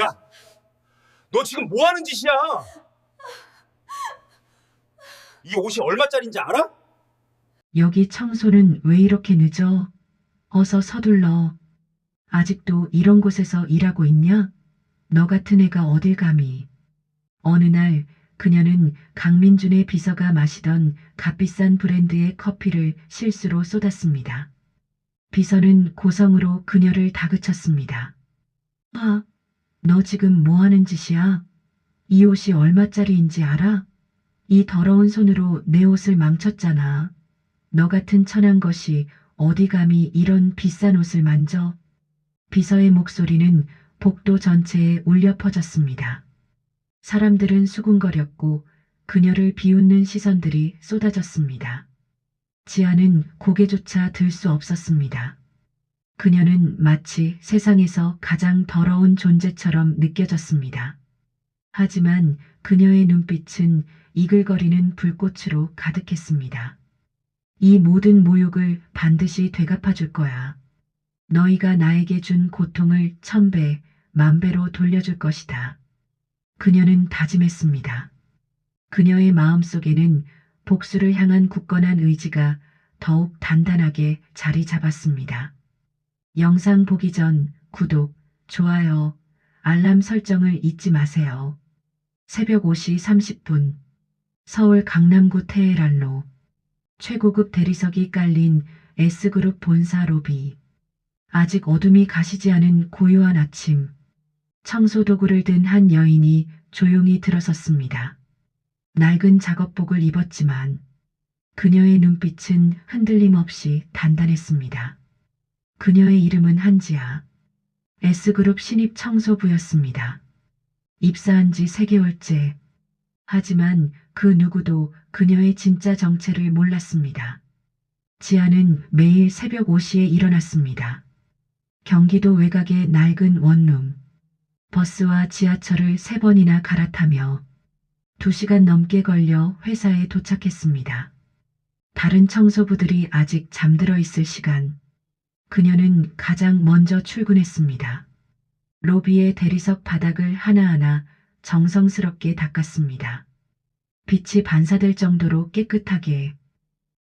야, 너 지금 뭐 하는 짓이야? 이 옷이 얼마짜린지 알아? 여기 청소는 왜 이렇게 늦어? 어서 서둘러. 아직도 이런 곳에서 일하고 있냐? 너 같은 애가 어딜 감히. 어느 날 그녀는 강민준의 비서가 마시던 값비싼 브랜드의 커피를 실수로 쏟았습니다. 비서는 고성으로 그녀를 다그쳤습니다. 아, 너 지금 뭐 하는 짓이야? 이 옷이 얼마짜리인지 알아? 이 더러운 손으로 내 옷을 망쳤잖아. 너 같은 천한 것이 어디 감히 이런 비싼 옷을 만져? 비서의 목소리는 복도 전체에 울려 퍼졌습니다. 사람들은 수군거렸고 그녀를 비웃는 시선들이 쏟아졌습니다. 지아는 고개조차 들 수 없었습니다. 그녀는 마치 세상에서 가장 더러운 존재처럼 느껴졌습니다. 하지만 그녀의 눈빛은 이글거리는 불꽃으로 가득했습니다. 이 모든 모욕을 반드시 되갚아 줄 거야. 너희가 나에게 준 고통을 1000배, 10,000배로 돌려줄 것이다. 그녀는 다짐했습니다. 그녀의 마음속에는 복수를 향한 굳건한 의지가 더욱 단단하게 자리 잡았습니다. 영상 보기 전 구독, 좋아요, 알람 설정을 잊지 마세요. 새벽 5시 30분 서울 강남구 테헤란로 최고급 대리석이 깔린 S그룹 본사 로비. 아직 어둠이 가시지 않은 고요한 아침. 청소도구를 든 한 여인이 조용히 들어섰습니다. 낡은 작업복을 입었지만 그녀의 눈빛은 흔들림 없이 단단했습니다. 그녀의 이름은 한지아. S그룹 신입 청소부였습니다. 입사한 지 3개월째. 하지만 그 누구도 그녀의 진짜 정체를 몰랐습니다. 지아는 매일 새벽 5시에 일어났습니다. 경기도 외곽의 낡은 원룸. 버스와 지하철을 3번이나 갈아타며 2시간 넘게 걸려 회사에 도착했습니다. 다른 청소부들이 아직 잠들어 있을 시간. 그녀는 가장 먼저 출근했습니다. 로비의 대리석 바닥을 하나하나 정성스럽게 닦았습니다. 빛이 반사될 정도로 깨끗하게.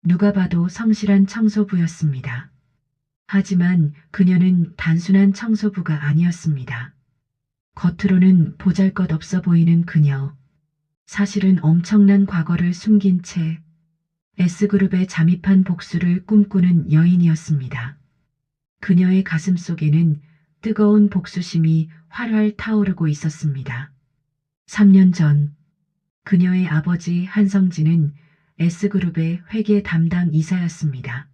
누가 봐도 성실한 청소부였습니다. 하지만 그녀는 단순한 청소부가 아니었습니다. 겉으로는 보잘것없어 보이는 그녀. 사실은 엄청난 과거를 숨긴 채 S그룹에 잠입한 복수를 꿈꾸는 여인이었습니다. 그녀의 가슴 속에는 뜨거운 복수심이 활활 타오르고 있었습니다. 3년 전 그녀의 아버지 한성진은 S그룹의 회계 담당 이사였습니다.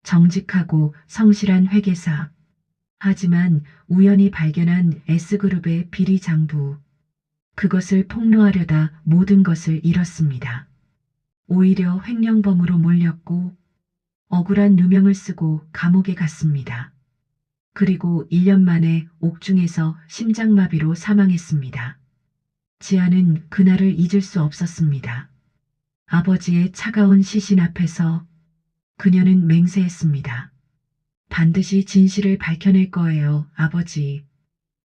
정직하고 성실한 회계사. 하지만 우연히 발견한 S그룹의 비리 장부. 그것을 폭로하려다 모든 것을 잃었습니다. 오히려 횡령범으로 몰렸고 억울한 누명을 쓰고 감옥에 갔습니다. 그리고 1년 만에 옥중에서 심장마비로 사망했습니다. 지아는 그날을 잊을 수 없었습니다. 아버지의 차가운 시신 앞에서 그녀는 맹세했습니다. 반드시 진실을 밝혀낼 거예요, 아버지.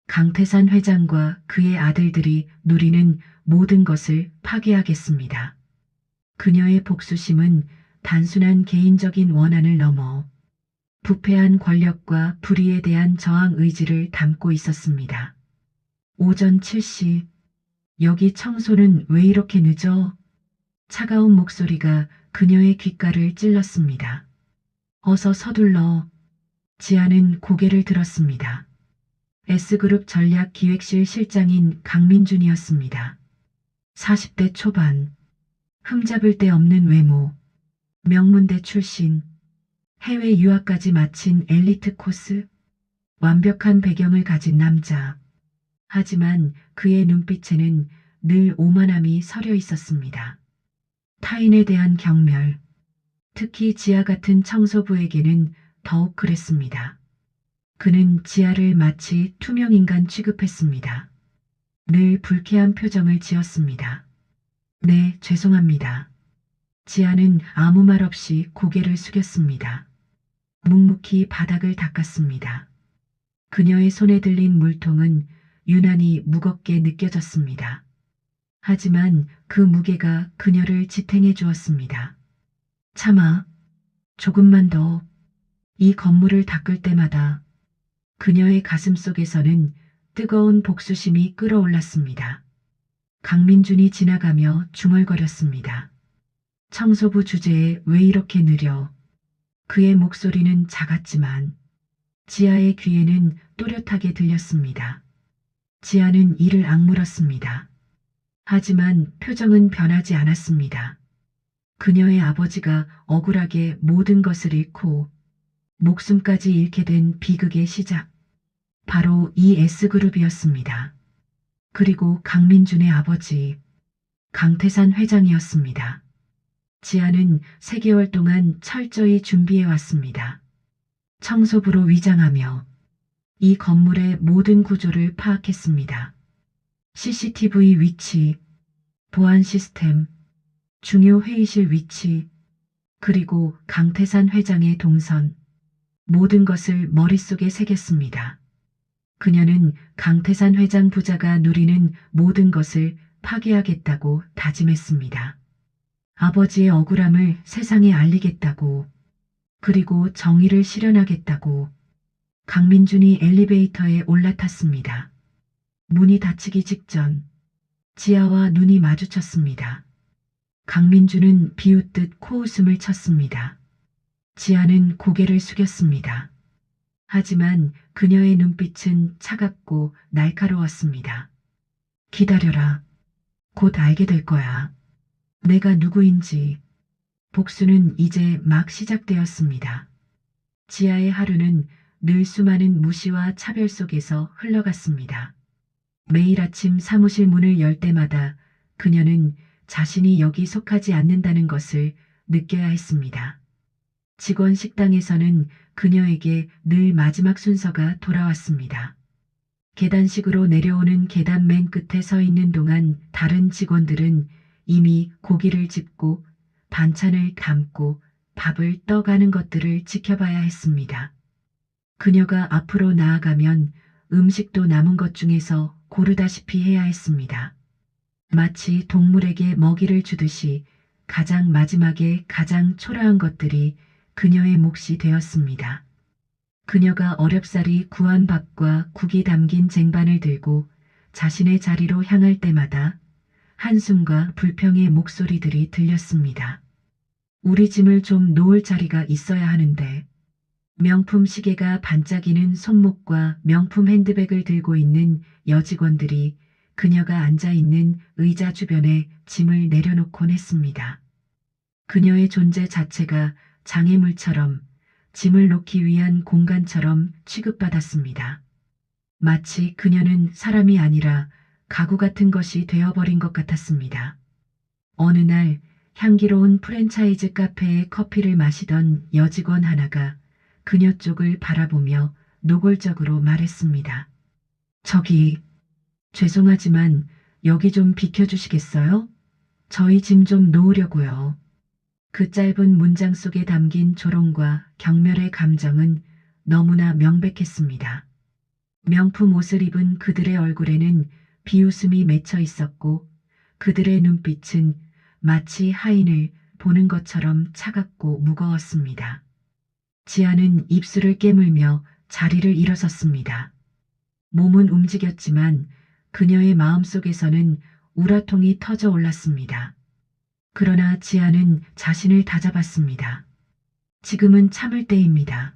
강태산 회장과 그의 아들들이 누리는 모든 것을 파괴하겠습니다. 그녀의 복수심은 단순한 개인적인 원한을 넘어 부패한 권력과 불의에 대한 저항 의지를 담고 있었습니다. 오전 7시, 여기 청소는 왜 이렇게 늦어? 차가운 목소리가 그녀의 귓가를 찔렀습니다. 어서 서둘러. 지아는 고개를 들었습니다. S그룹 전략기획실 실장인 강민준이었습니다. 40대 초반, 흠잡을 데 없는 외모, 명문대 출신, 해외 유학까지 마친 엘리트 코스, 완벽한 배경을 가진 남자. 하지만 그의 눈빛에는 늘 오만함이 서려 있었습니다. 타인에 대한 경멸, 특히 지아 같은 청소부에게는 더욱 그랬습니다. 그는 지아를 마치 투명인간 취급했습니다. 늘 불쾌한 표정을 지었습니다. 네, 죄송합니다. 지아는 아무 말 없이 고개를 숙였습니다. 묵묵히 바닥을 닦았습니다. 그녀의 손에 들린 물통은 유난히 무겁게 느껴졌습니다. 하지만 그 무게가 그녀를 지탱해 주었습니다. 참아, 조금만 더. 이 건물을 닦을 때마다 그녀의 가슴 속에서는 뜨거운 복수심이 끓어올랐습니다. 강민준이 지나가며 중얼거렸습니다. 청소부 주제에 왜 이렇게 느려? 그의 목소리는 작았지만 지아의 귀에는 또렷하게 들렸습니다. 지아는 이를 악물었습니다. 하지만 표정은 변하지 않았습니다. 그녀의 아버지가 억울하게 모든 것을 잃고 목숨까지 잃게 된 비극의 시작. 바로 이 S그룹이었습니다. 그리고 강민준의 아버지, 강태산 회장이었습니다. 지아는 3개월 동안 철저히 준비해왔습니다. 청소부로 위장하며 이 건물의 모든 구조를 파악했습니다. CCTV 위치, 보안 시스템, 중요 회의실 위치, 그리고 강태산 회장의 동선, 모든 것을 머릿속에 새겼습니다. 그녀는 강태산 회장 부자가 누리는 모든 것을 파괴하겠다고 다짐했습니다. 아버지의 억울함을 세상에 알리겠다고, 그리고 정의를 실현하겠다고. 강민준이 엘리베이터에 올라탔습니다. 문이 닫히기 직전 지아와 눈이 마주쳤습니다. 강민준은 비웃듯 코웃음을 쳤습니다. 지아는 고개를 숙였습니다. 하지만 그녀의 눈빛은 차갑고 날카로웠습니다. 기다려라. 곧 알게 될 거야. 내가 누구인지. 복수는 이제 막 시작되었습니다. 지아의 하루는 늘 수많은 무시와 차별 속에서 흘러갔습니다. 매일 아침 사무실 문을 열 때마다 그녀는 자신이 여기 속하지 않는다는 것을 느껴야 했습니다. 직원 식당에서는 그녀에게 늘 마지막 순서가 돌아왔습니다. 계단식으로 내려오는 계단 맨 끝에 서 있는 동안 다른 직원들은 이미 고기를 집고 반찬을 담고 밥을 떠가는 것들을 지켜봐야 했습니다. 그녀가 앞으로 나아가면 음식도 남은 것 중에서 고르다시피 해야 했습니다. 마치 동물에게 먹이를 주듯이 가장 마지막에 가장 초라한 것들이 그녀의 몫이 되었습니다. 그녀가 어렵사리 구한 밥과 국이 담긴 쟁반을 들고 자신의 자리로 향할 때마다 한숨과 불평의 목소리들이 들렸습니다. 우리 짐을 좀 놓을 자리가 있어야 하는데. 명품 시계가 반짝이는 손목과 명품 핸드백을 들고 있는 여직원들이 그녀가 앉아있는 의자 주변에 짐을 내려놓곤 했습니다. 그녀의 존재 자체가 장애물처럼 짐을 놓기 위한 공간처럼 취급받았습니다. 마치 그녀는 사람이 아니라 가구 같은 것이 되어버린 것 같았습니다. 어느 날 향기로운 프랜차이즈 카페에 커피를 마시던 여직원 하나가 그녀 쪽을 바라보며 노골적으로 말했습니다. 저기, 죄송하지만 여기 좀 비켜주시겠어요? 저희 짐 좀 놓으려고요. 그 짧은 문장 속에 담긴 조롱과 경멸의 감정은 너무나 명백했습니다. 명품 옷을 입은 그들의 얼굴에는 비웃음이 맺혀 있었고 그들의 눈빛은 마치 하인을 보는 것처럼 차갑고 무거웠습니다. 지아는 입술을 깨물며 자리를 일어섰습니다. 몸은 움직였지만 그녀의 마음속에서는 우라통이 터져 올랐습니다. 그러나 지아는 자신을 다잡았습니다. 지금은 참을 때입니다.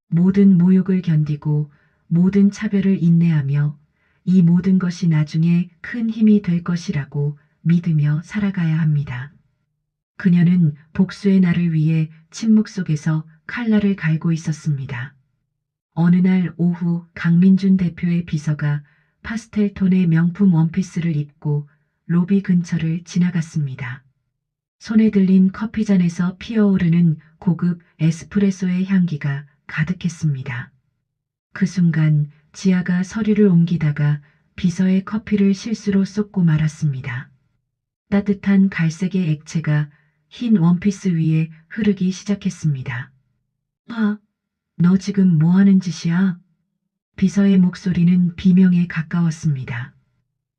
모든 모욕을 견디고 모든 차별을 인내하며 이 모든 것이 나중에 큰 힘이 될 것이라고 믿으며 살아가야 합니다. 그녀는 복수의 날을 위해 침묵 속에서 칼날을 갈고 있었습니다. 어느 날 오후 강민준 대표의 비서가 파스텔 톤의 명품 원피스를 입고 로비 근처를 지나갔습니다. 손에 들린 커피잔에서 피어오르는 고급 에스프레소의 향기가 가득했습니다. 그 순간 지아가 서류를 옮기다가 비서의 커피를 실수로 쏟고 말았습니다. 따뜻한 갈색의 액체가 흰 원피스 위에 흐르기 시작했습니다. 아, 너 지금 뭐 하는 짓이야? 비서의 목소리는 비명에 가까웠습니다.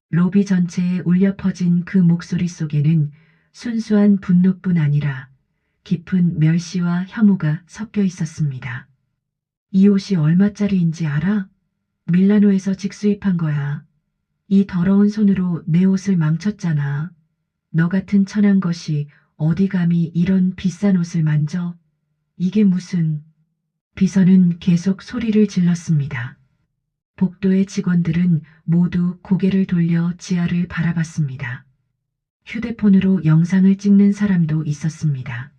로비 전체에 울려 퍼진 그 목소리 속에는 순수한 분노뿐 아니라 깊은 멸시와 혐오가 섞여 있었습니다. 이 옷이 얼마짜리인지 알아? 밀라노에서 직수입한 거야. 이 더러운 손으로 내 옷을 망쳤잖아. 너 같은 천한 것이 어디 감히 이런 비싼 옷을 만져? 이게 무슨... 비서는 계속 소리를 질렀습니다. 복도의 직원들은 모두 고개를 돌려 지하를 바라봤습니다. 휴대폰으로 영상을 찍는 사람도 있었습니다.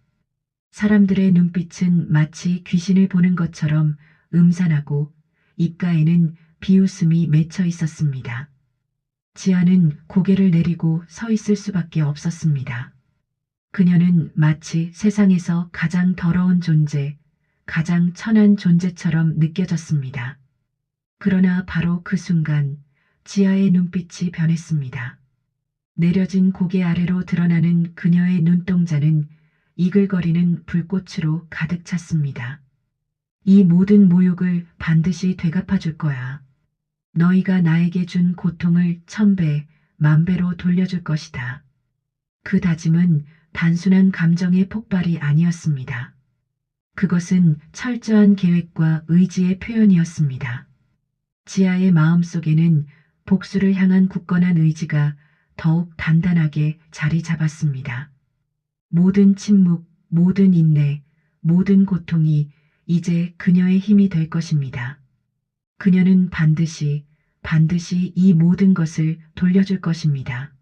사람들의 눈빛은 마치 귀신을 보는 것처럼 음산하고 입가에는 비웃음이 맺혀 있었습니다. 지아는 고개를 내리고 서 있을 수밖에 없었습니다. 그녀는 마치 세상에서 가장 더러운 존재, 가장 천한 존재처럼 느껴졌습니다. 그러나 바로 그 순간 지아의 눈빛이 변했습니다. 내려진 고개 아래로 드러나는 그녀의 눈동자는 이글거리는 불꽃으로 가득 찼습니다. 이 모든 모욕을 반드시 되갚아 줄 거야. 너희가 나에게 준 고통을 1000배, 10,000배로 돌려줄 것이다. 그 다짐은 단순한 감정의 폭발이 아니었습니다. 그것은 철저한 계획과 의지의 표현이었습니다. 지아의 마음속에는 복수를 향한 굳건한 의지가 더욱 단단하게 자리 잡았습니다. 모든 침묵, 모든 인내, 모든 고통이 이제 그녀의 힘이 될 것입니다. 그녀는 반드시 이 모든 것을 돌려줄 것입니다.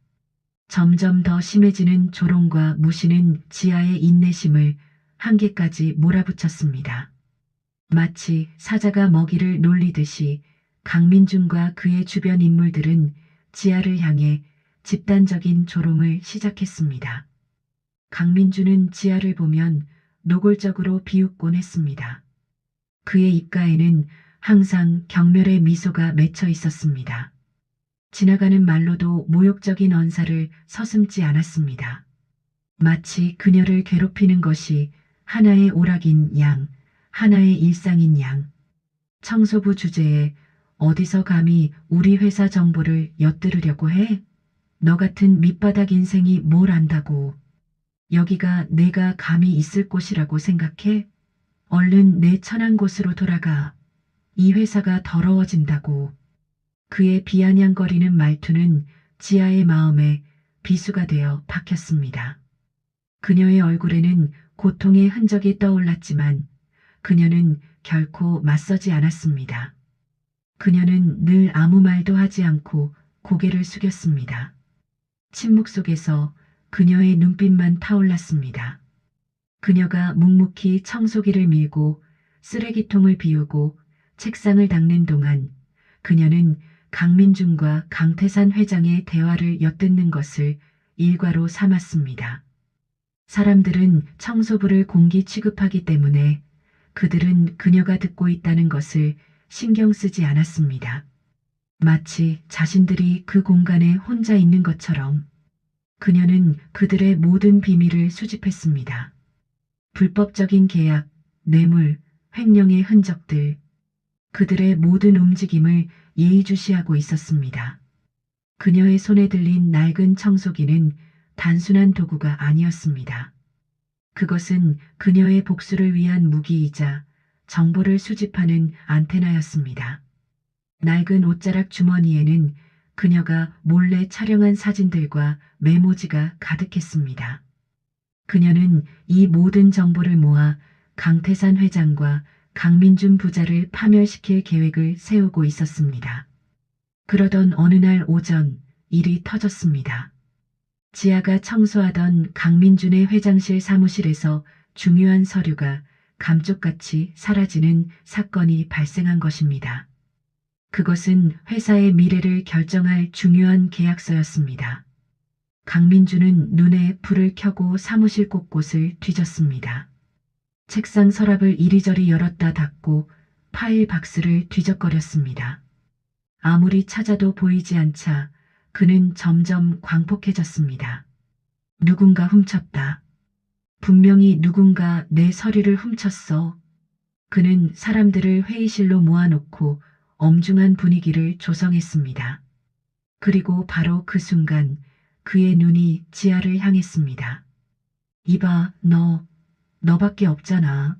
점점 더 심해지는 조롱과 무시는 지아의 인내심을 한계까지 몰아붙였습니다. 마치 사자가 먹이를 놀리듯이 강민준과 그의 주변 인물들은 지아를 향해 집단적인 조롱을 시작했습니다. 강민준은 지아를 보면 노골적으로 비웃곤 했습니다. 그의 입가에는 항상 경멸의 미소가 맺혀 있었습니다. 지나가는 말로도 모욕적인 언사를 서슴지 않았습니다. 마치 그녀를 괴롭히는 것이 하나의 오락인 양, 하나의 일상인 양. 청소부 주제에 어디서 감히 우리 회사 정보를 엿들으려고 해? 너 같은 밑바닥 인생이 뭘 안다고. 여기가 내가 감히 있을 곳이라고 생각해? 얼른 내 천한 곳으로 돌아가. 이 회사가 더러워진다고. 그의 비아냥거리는 말투는 지아의 마음에 비수가 되어 박혔습니다. 그녀의 얼굴에는 고통의 흔적이 떠올랐지만 그녀는 결코 맞서지 않았습니다. 그녀는 늘 아무 말도 하지 않고 고개를 숙였습니다. 침묵 속에서 그녀의 눈빛만 타올랐습니다. 그녀가 묵묵히 청소기를 밀고 쓰레기통을 비우고 책상을 닦는 동안 그녀는 강민준과 강태산 회장의 대화를 엿듣는 것을 일과로 삼았습니다. 사람들은 청소부를 공기 취급하기 때문에 그들은 그녀가 듣고 있다는 것을 신경 쓰지 않았습니다. 마치 자신들이 그 공간에 혼자 있는 것처럼 그녀는 그들의 모든 비밀을 수집했습니다. 불법적인 계약, 뇌물, 횡령의 흔적들, 그들의 모든 움직임을 예의주시하고 있었습니다. 그녀의 손에 들린 낡은 청소기는 단순한 도구가 아니었습니다. 그것은 그녀의 복수를 위한 무기이자 정보를 수집하는 안테나였습니다. 낡은 옷자락 주머니에는 그녀가 몰래 촬영한 사진들과 메모지가 가득했습니다. 그녀는 이 모든 정보를 모아 강태산 회장과 강민준 부자를 파멸시킬 계획을 세우고 있었습니다. 그러던 어느 날 오전 일이 터졌습니다. 지아가 청소하던 강민준의 회장실 사무실에서 중요한 서류가 감쪽같이 사라지는 사건이 발생한 것입니다. 그것은 회사의 미래를 결정할 중요한 계약서였습니다. 강민준은 눈에 불을 켜고 사무실 곳곳을 뒤졌습니다. 책상 서랍을 이리저리 열었다 닫고 파일 박스를 뒤적거렸습니다. 아무리 찾아도 보이지 않자 그는 점점 광폭해졌습니다. 누군가 훔쳤다. 분명히 누군가 내 서류를 훔쳤어. 그는 사람들을 회의실로 모아놓고 엄중한 분위기를 조성했습니다. 그리고 바로 그 순간 그의 눈이 지아를 향했습니다. 이봐, 너밖에 없잖아.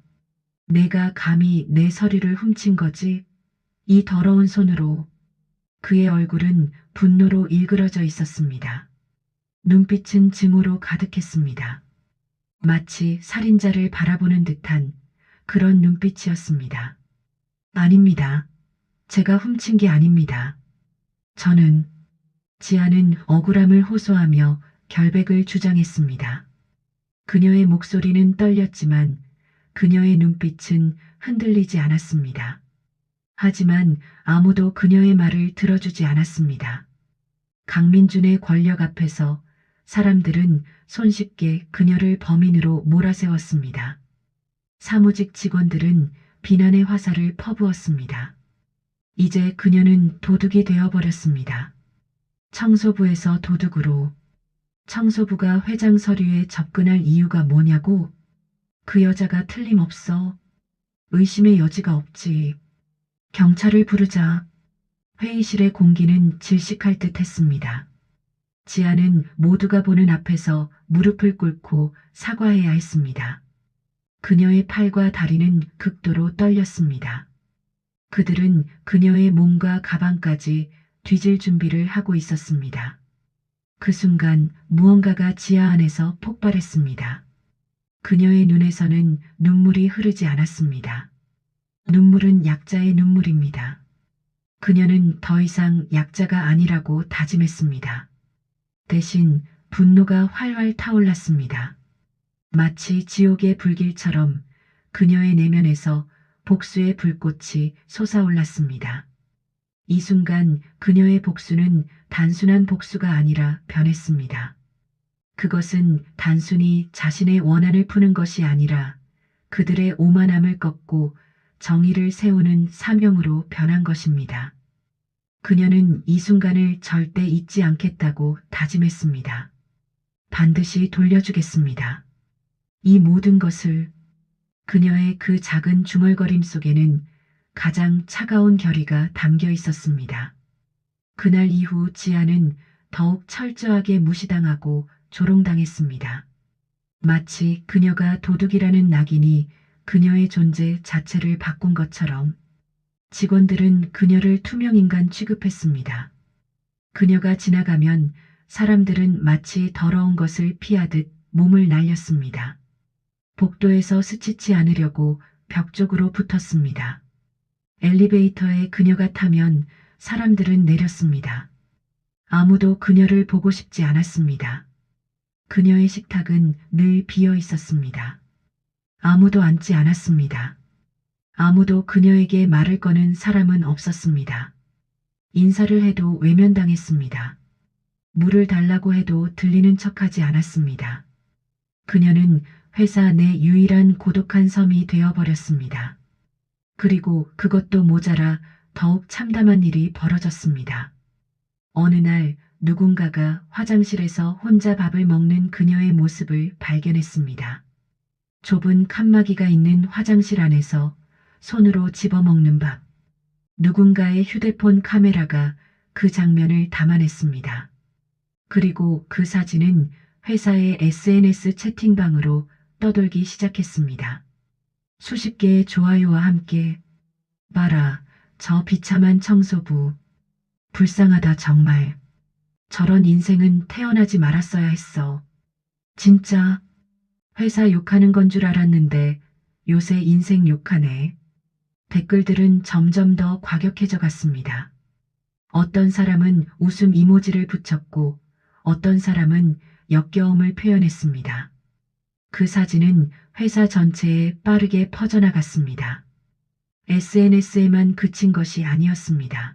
내가 감히 내 서류를 훔친 거지? 이 더러운 손으로. 그의 얼굴은 분노로 일그러져 있었습니다. 눈빛은 증오로 가득했습니다. 마치 살인자를 바라보는 듯한 그런 눈빛이었습니다. 아닙니다. 제가 훔친 게 아닙니다. 저는 지아는 억울함을 호소하며 결백을 주장했습니다. 그녀의 목소리는 떨렸지만 그녀의 눈빛은 흔들리지 않았습니다. 하지만 아무도 그녀의 말을 들어주지 않았습니다. 강민준의 권력 앞에서 사람들은 손쉽게 그녀를 범인으로 몰아세웠습니다. 사무직 직원들은 비난의 화살을 퍼부었습니다. 이제 그녀는 도둑이 되어버렸습니다. 청소부에서 도둑으로. 청소부가 회장 서류에 접근할 이유가 뭐냐고? 그 여자가 틀림없어. 의심의 여지가 없지. 경찰을 부르자. 회의실의 공기는 질식할 듯 했습니다. 지아는 모두가 보는 앞에서 무릎을 꿇고 사과해야 했습니다. 그녀의 팔과 다리는 극도로 떨렸습니다. 그들은 그녀의 몸과 가방까지 뒤질 준비를 하고 있었습니다. 그 순간 무언가가 지아 안에서 폭발했습니다. 그녀의 눈에서는 눈물이 흐르지 않았습니다. 눈물은 약자의 눈물입니다. 그녀는 더 이상 약자가 아니라고 다짐했습니다. 대신 분노가 활활 타올랐습니다. 마치 지옥의 불길처럼 그녀의 내면에서 복수의 불꽃이 솟아올랐습니다. 이 순간 그녀의 복수는 단순한 복수가 아니라 변했습니다. 그것은 단순히 자신의 원한을 푸는 것이 아니라 그들의 오만함을 꺾고 정의를 세우는 사명으로 변한 것입니다. 그녀는 이 순간을 절대 잊지 않겠다고 다짐했습니다. 반드시 돌려주겠습니다. 이 모든 것을. 그녀의 그 작은 중얼거림 속에는 가장 차가운 결의가 담겨 있었습니다. 그날 이후 지아는 더욱 철저하게 무시당하고 조롱당했습니다. 마치 그녀가 도둑이라는 낙인이 그녀의 존재 자체를 바꾼 것처럼 직원들은 그녀를 투명인간 취급했습니다. 그녀가 지나가면 사람들은 마치 더러운 것을 피하듯 몸을 날렸습니다. 복도에서 스치지 않으려고 벽 쪽으로 붙었습니다. 엘리베이터에 그녀가 타면 사람들은 내렸습니다. 아무도 그녀를 보고 싶지 않았습니다. 그녀의 식탁은 늘 비어 있었습니다. 아무도 앉지 않았습니다. 아무도 그녀에게 말을 거는 사람은 없었습니다. 인사를 해도 외면당했습니다. 물을 달라고 해도 들리는 척하지 않았습니다. 그녀는 회사 내 유일한 고독한 섬이 되어버렸습니다. 그리고 그것도 모자라 더욱 참담한 일이 벌어졌습니다. 어느 날 누군가가 화장실에서 혼자 밥을 먹는 그녀의 모습을 발견했습니다. 좁은 칸막이가 있는 화장실 안에서 손으로 집어먹는 밥. 누군가의 휴대폰 카메라가 그 장면을 담아냈습니다. 그리고 그 사진은 회사의 SNS 채팅방으로 떠돌기 시작했습니다. 수십 개의 좋아요와 함께 봐라, 저 비참한 청소부. 불쌍하다 정말. 저런 인생은 태어나지 말았어야 했어. 진짜 회사 욕하는 건 줄 알았는데 요새 인생 욕하네. 댓글들은 점점 더 과격해져 갔습니다. 어떤 사람은 웃음 이모지를 붙였고 어떤 사람은 역겨움을 표현했습니다. 그 사진은 회사 전체에 빠르게 퍼져나갔습니다. SNS에만 그친 것이 아니었습니다.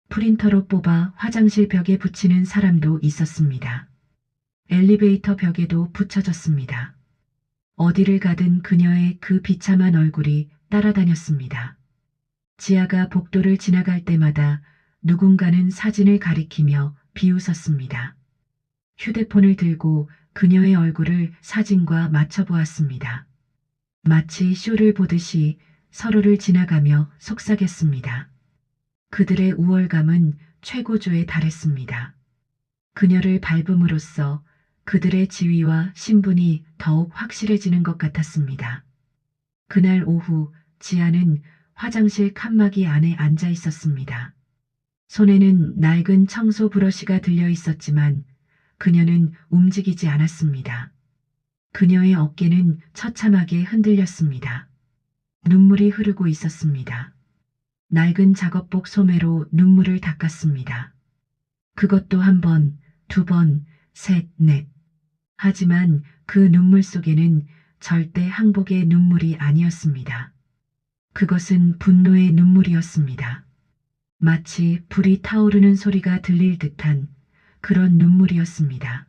프린터로 뽑아 화장실 벽에 붙이는 사람도 있었습니다. 엘리베이터 벽에도 붙여졌습니다. 어디를 가든 그녀의 그 비참한 얼굴이 따라다녔습니다. 지아가 복도를 지나갈 때마다 누군가는 사진을 가리키며 비웃었습니다. 휴대폰을 들고 그녀의 얼굴을 사진과 맞춰보았습니다. 마치 쇼를 보듯이 서로를 지나가며 속삭였습니다. 그들의 우월감은 최고조에 달했습니다. 그녀를 밟음으로써 그들의 지위와 신분이 더욱 확실해지는 것 같았습니다. 그날 오후 지아는 화장실 칸막이 안에 앉아 있었습니다. 손에는 낡은 청소 브러쉬가 들려 있었지만 그녀는 움직이지 않았습니다. 그녀의 어깨는 처참하게 흔들렸습니다. 눈물이 흐르고 있었습니다. 낡은 작업복 소매로 눈물을 닦았습니다. 그것도 한 번, 두 번, 셋, 넷. 하지만 그 눈물 속에는 절대 항복의 눈물이 아니었습니다. 그것은 분노의 눈물이었습니다. 마치 불이 타오르는 소리가 들릴 듯한 그런 눈물이었습니다.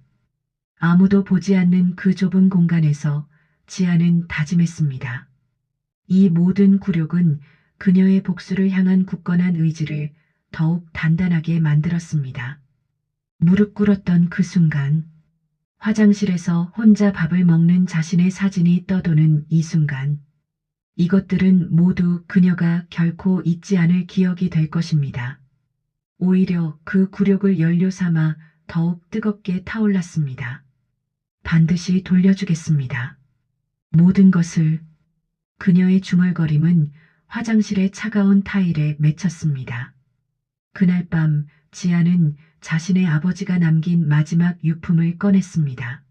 아무도 보지 않는 그 좁은 공간에서 지아는 다짐했습니다. 이 모든 굴욕은 그녀의 복수를 향한 굳건한 의지를 더욱 단단하게 만들었습니다. 무릎 꿇었던 그 순간, 화장실에서 혼자 밥을 먹는 자신의 사진이 떠도는 이 순간, 이것들은 모두 그녀가 결코 잊지 않을 기억이 될 것입니다. 오히려 그 굴욕을 연료 삼아 더욱 뜨겁게 타올랐습니다. 반드시 돌려주겠습니다. 모든 것을. 그녀의 중얼거림은 화장실의 차가운 타일에 맺혔습니다. 그날 밤 지아는 자신의 아버지가 남긴 마지막 유품을 꺼냈습니다.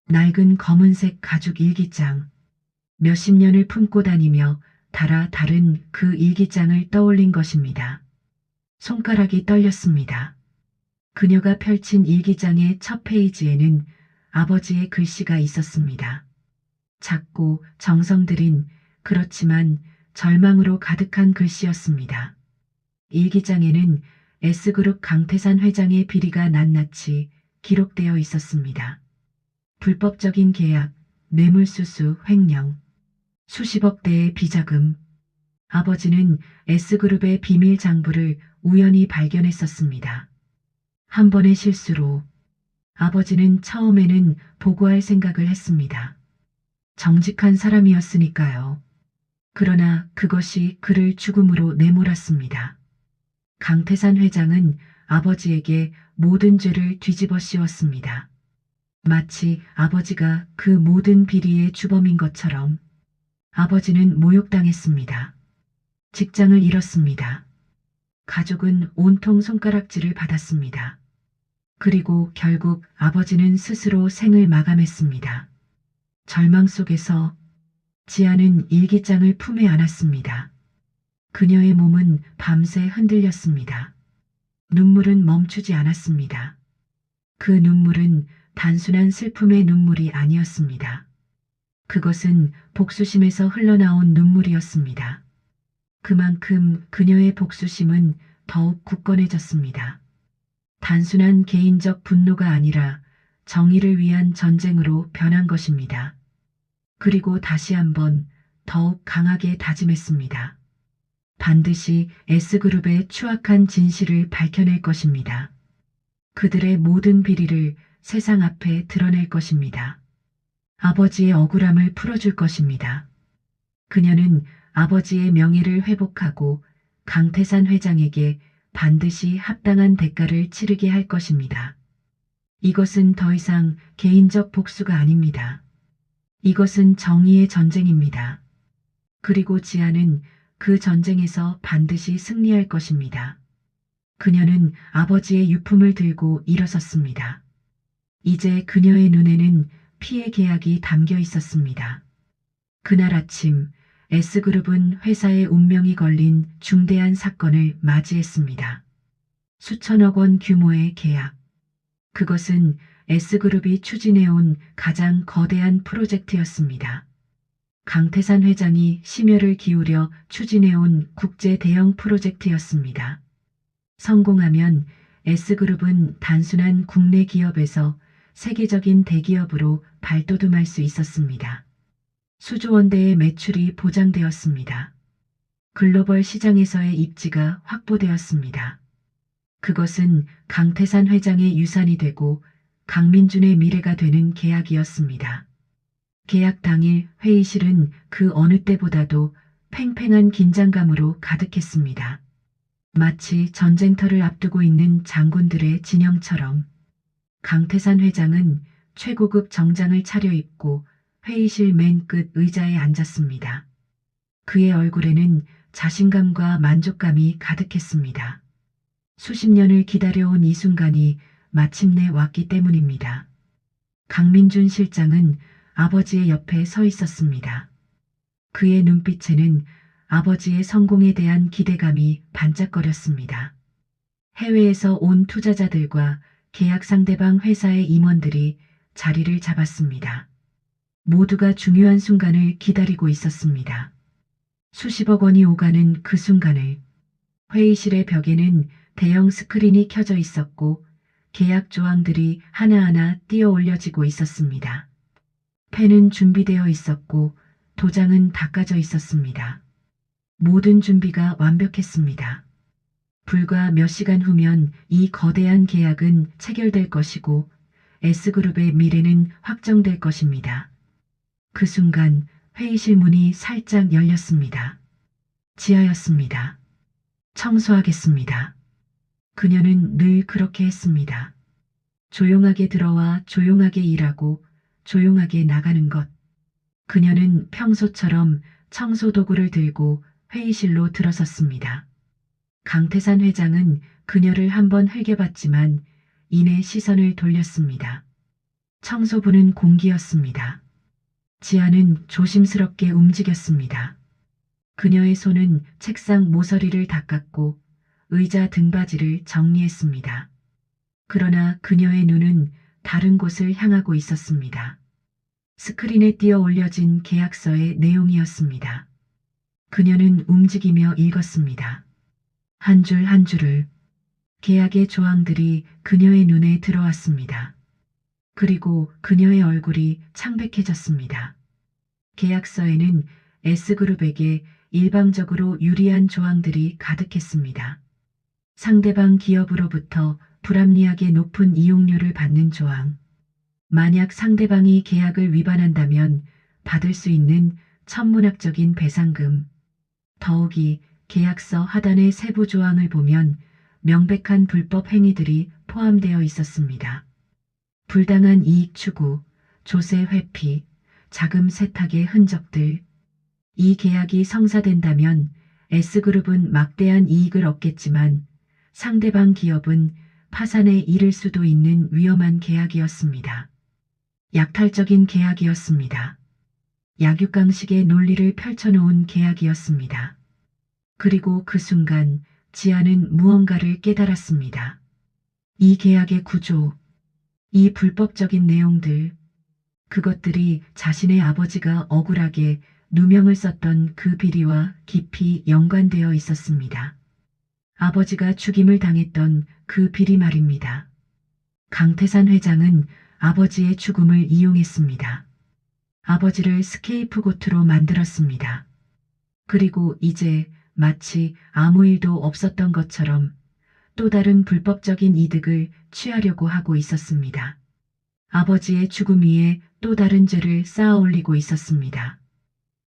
낡은 검은색 가죽 일기장. 몇십 년을 품고 다니며 달아 다른 그 일기장을 떠올린 것입니다. 손가락이 떨렸습니다. 그녀가 펼친 일기장의 첫 페이지에는 아버지의 글씨가 있었습니다. 작고 정성 들인, 그렇지만 절망으로 가득한 글씨였습니다. 일기장에는 S그룹 강태산 회장의 비리가 낱낱이 기록되어 있었습니다. 불법적인 계약, 뇌물수수, 횡령, 수십억 대의 비자금. 아버지는 S그룹의 비밀 장부를 우연히 발견했었습니다. 한 번의 실수로 아버지는 처음에는 보고할 생각을 했습니다. 정직한 사람이었으니까요. 그러나 그것이 그를 죽음으로 내몰았습니다. 강태산 회장은 아버지에게 모든 죄를 뒤집어 씌웠습니다. 마치 아버지가 그 모든 비리의 주범인 것처럼. 아버지는 모욕당했습니다. 직장을 잃었습니다. 가족은 온통 손가락질을 받았습니다. 그리고 결국 아버지는 스스로 생을 마감했습니다. 절망 속에서 지아는 일기장을 품에 안았습니다. 그녀의 몸은 밤새 흔들렸습니다. 눈물은 멈추지 않았습니다. 그 눈물은 단순한 슬픔의 눈물이 아니었습니다. 그것은 복수심에서 흘러나온 눈물이었습니다. 그만큼 그녀의 복수심은 더욱 굳건해졌습니다. 단순한 개인적 분노가 아니라 정의를 위한 전쟁으로 변한 것입니다. 그리고 다시 한번 더욱 강하게 다짐했습니다. 반드시 S그룹의 추악한 진실을 밝혀낼 것입니다. 그들의 모든 비리를 세상 앞에 드러낼 것입니다. 아버지의 억울함을 풀어줄 것입니다. 그녀는 아버지의 명예를 회복하고 강태산 회장에게 반드시 합당한 대가를 치르게 할 것입니다. 이것은 더 이상 개인적 복수가 아닙니다. 이것은 정의의 전쟁입니다. 그리고 지아는 그 전쟁에서 반드시 승리할 것입니다. 그녀는 아버지의 유품을 들고 일어섰습니다. 이제 그녀의 눈에는 피해 계약이 담겨 있었습니다. 그날 아침 S그룹은 회사의 운명이 걸린 중대한 사건을 맞이했습니다. 수천억 원 규모의 계약. 그것은 S그룹이 추진해온 가장 거대한 프로젝트였습니다. 강태산 회장이 심혈을 기울여 추진해온 국제 대형 프로젝트였습니다. 성공하면 S그룹은 단순한 국내 기업에서 세계적인 대기업으로 발돋움할 수 있었습니다. 수조 원대의 매출이 보장되었습니다. 글로벌 시장에서의 입지가 확보되었습니다. 그것은 강태산 회장의 유산이 되고 강민준의 미래가 되는 계약이었습니다. 계약 당일 회의실은 그 어느 때보다도 팽팽한 긴장감으로 가득했습니다. 마치 전쟁터를 앞두고 있는 장군들의 진영처럼 강태산 회장은 최고급 정장을 차려입고 회의실 맨 끝 의자에 앉았습니다. 그의 얼굴에는 자신감과 만족감이 가득했습니다. 수십 년을 기다려온 이 순간이 마침내 왔기 때문입니다. 강민준 실장은 아버지의 옆에 서 있었습니다. 그의 눈빛에는 아버지의 성공에 대한 기대감이 반짝거렸습니다. 해외에서 온 투자자들과 계약 상대방 회사의 임원들이 자리를 잡았습니다. 모두가 중요한 순간을 기다리고 있었습니다. 수십억 원이 오가는 그 순간을 회의실의 벽에는 대형 스크린이 켜져 있었고 계약 조항들이 하나하나 띄어 올려지고 있었습니다. 펜은 준비되어 있었고 도장은 닦아져 있었습니다. 모든 준비가 완벽했습니다. 불과 몇 시간 후면 이 거대한 계약은 체결될 것이고 S그룹의 미래는 확정될 것입니다. 그 순간 회의실 문이 살짝 열렸습니다. 지하였습니다. 청소하겠습니다. 그녀는 늘 그렇게 했습니다. 조용하게 들어와 조용하게 일하고 조용하게 나가는 것. 그녀는 평소처럼 청소 도구를 들고 회의실로 들어섰습니다. 강태산 회장은 그녀를 한번 흘겨봤지만 이내 시선을 돌렸습니다. 청소부는 공기였습니다. 지아는 조심스럽게 움직였습니다. 그녀의 손은 책상 모서리를 닦았고 의자 등받이를 정리했습니다. 그러나 그녀의 눈은 다른 곳을 향하고 있었습니다. 스크린에 띄어 올려진 계약서의 내용이었습니다. 그녀는 움직이며 읽었습니다. 한 줄 한 줄을. 계약의 조항들이 그녀의 눈에 들어왔습니다. 그리고 그녀의 얼굴이 창백해졌습니다. 계약서에는 S그룹에게 일방적으로 유리한 조항들이 가득했습니다. 상대방 기업으로부터 불합리하게 높은 이용료를 받는 조항. 만약 상대방이 계약을 위반한다면 받을 수 있는 천문학적인 배상금. 더욱이 계약서 하단의 세부 조항을 보면 명백한 불법 행위들이 포함되어 있었습니다. 불당한 이익 추구, 조세 회피, 자금 세탁의 흔적들. 이 계약이 성사된다면 S그룹은 막대한 이익을 얻겠지만 상대방 기업은 파산에 이를 수도 있는 위험한 계약이었습니다. 약탈적인 계약이었습니다. 약육강식의 논리를 펼쳐놓은 계약이었습니다. 그리고 그 순간 지아는 무언가를 깨달았습니다. 이 계약의 구조, 이 불법적인 내용들, 그것들이 자신의 아버지가 억울하게 누명을 썼던 그 비리와 깊이 연관되어 있었습니다. 아버지가 죽임을 당했던 그 비리 말입니다. 강태산 회장은 아버지의 죽음을 이용했습니다. 아버지를 스케이프고트로 만들었습니다. 그리고 이제 마치 아무 일도 없었던 것처럼 또 다른 불법적인 이득을 취하려고 하고 있었습니다. 아버지의 죽음 위에 또 다른 죄를 쌓아 올리고 있었습니다.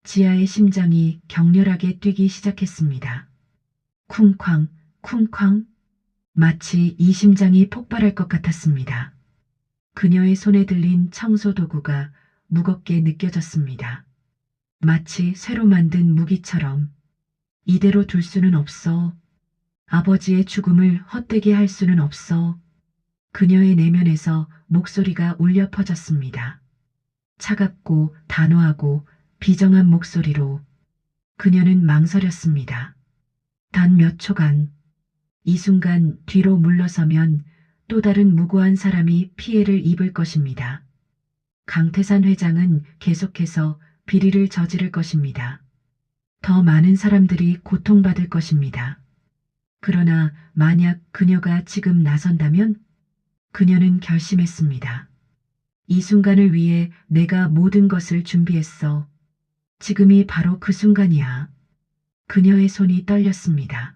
지아의 심장이 격렬하게 뛰기 시작했습니다. 쿵쾅, 쿵쾅. 마치 이 심장이 폭발할 것 같았습니다. 그녀의 손에 들린 청소 도구가 무겁게 느껴졌습니다. 마치 새로 만든 무기처럼. 이대로 둘 수는 없어. 아버지의 죽음을 헛되게 할 수는 없어. 그녀의 내면에서 목소리가 울려 퍼졌습니다. 차갑고 단호하고 비정한 목소리로. 그녀는 망설였습니다. 단 몇 초간. 이 순간 뒤로 물러서면 또 다른 무고한 사람이 피해를 입을 것입니다. 강태산 회장은 계속해서 비리를 저지를 것입니다. 더 많은 사람들이 고통받을 것입니다. 그러나 만약 그녀가 지금 나선다면 그녀는 결심했습니다. 이 순간을 위해 내가 모든 것을 준비했어. 지금이 바로 그 순간이야. 그녀의 손이 떨렸습니다.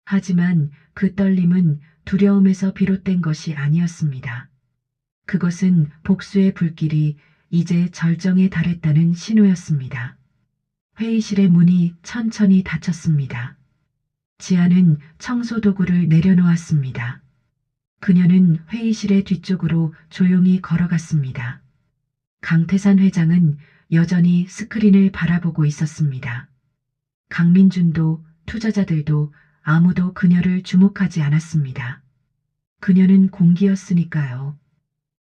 하지만 그 떨림은 두려움에서 비롯된 것이 아니었습니다. 그것은 복수의 불길이 이제 절정에 달했다는 신호였습니다. 회의실의 문이 천천히 닫혔습니다. 지아는 청소 도구를 내려놓았습니다. 그녀는 회의실의 뒤쪽으로 조용히 걸어갔습니다. 강태산 회장은 여전히 스크린을 바라보고 있었습니다. 강민준도 투자자들도 아무도 그녀를 주목하지 않았습니다. 그녀는 공기였으니까요.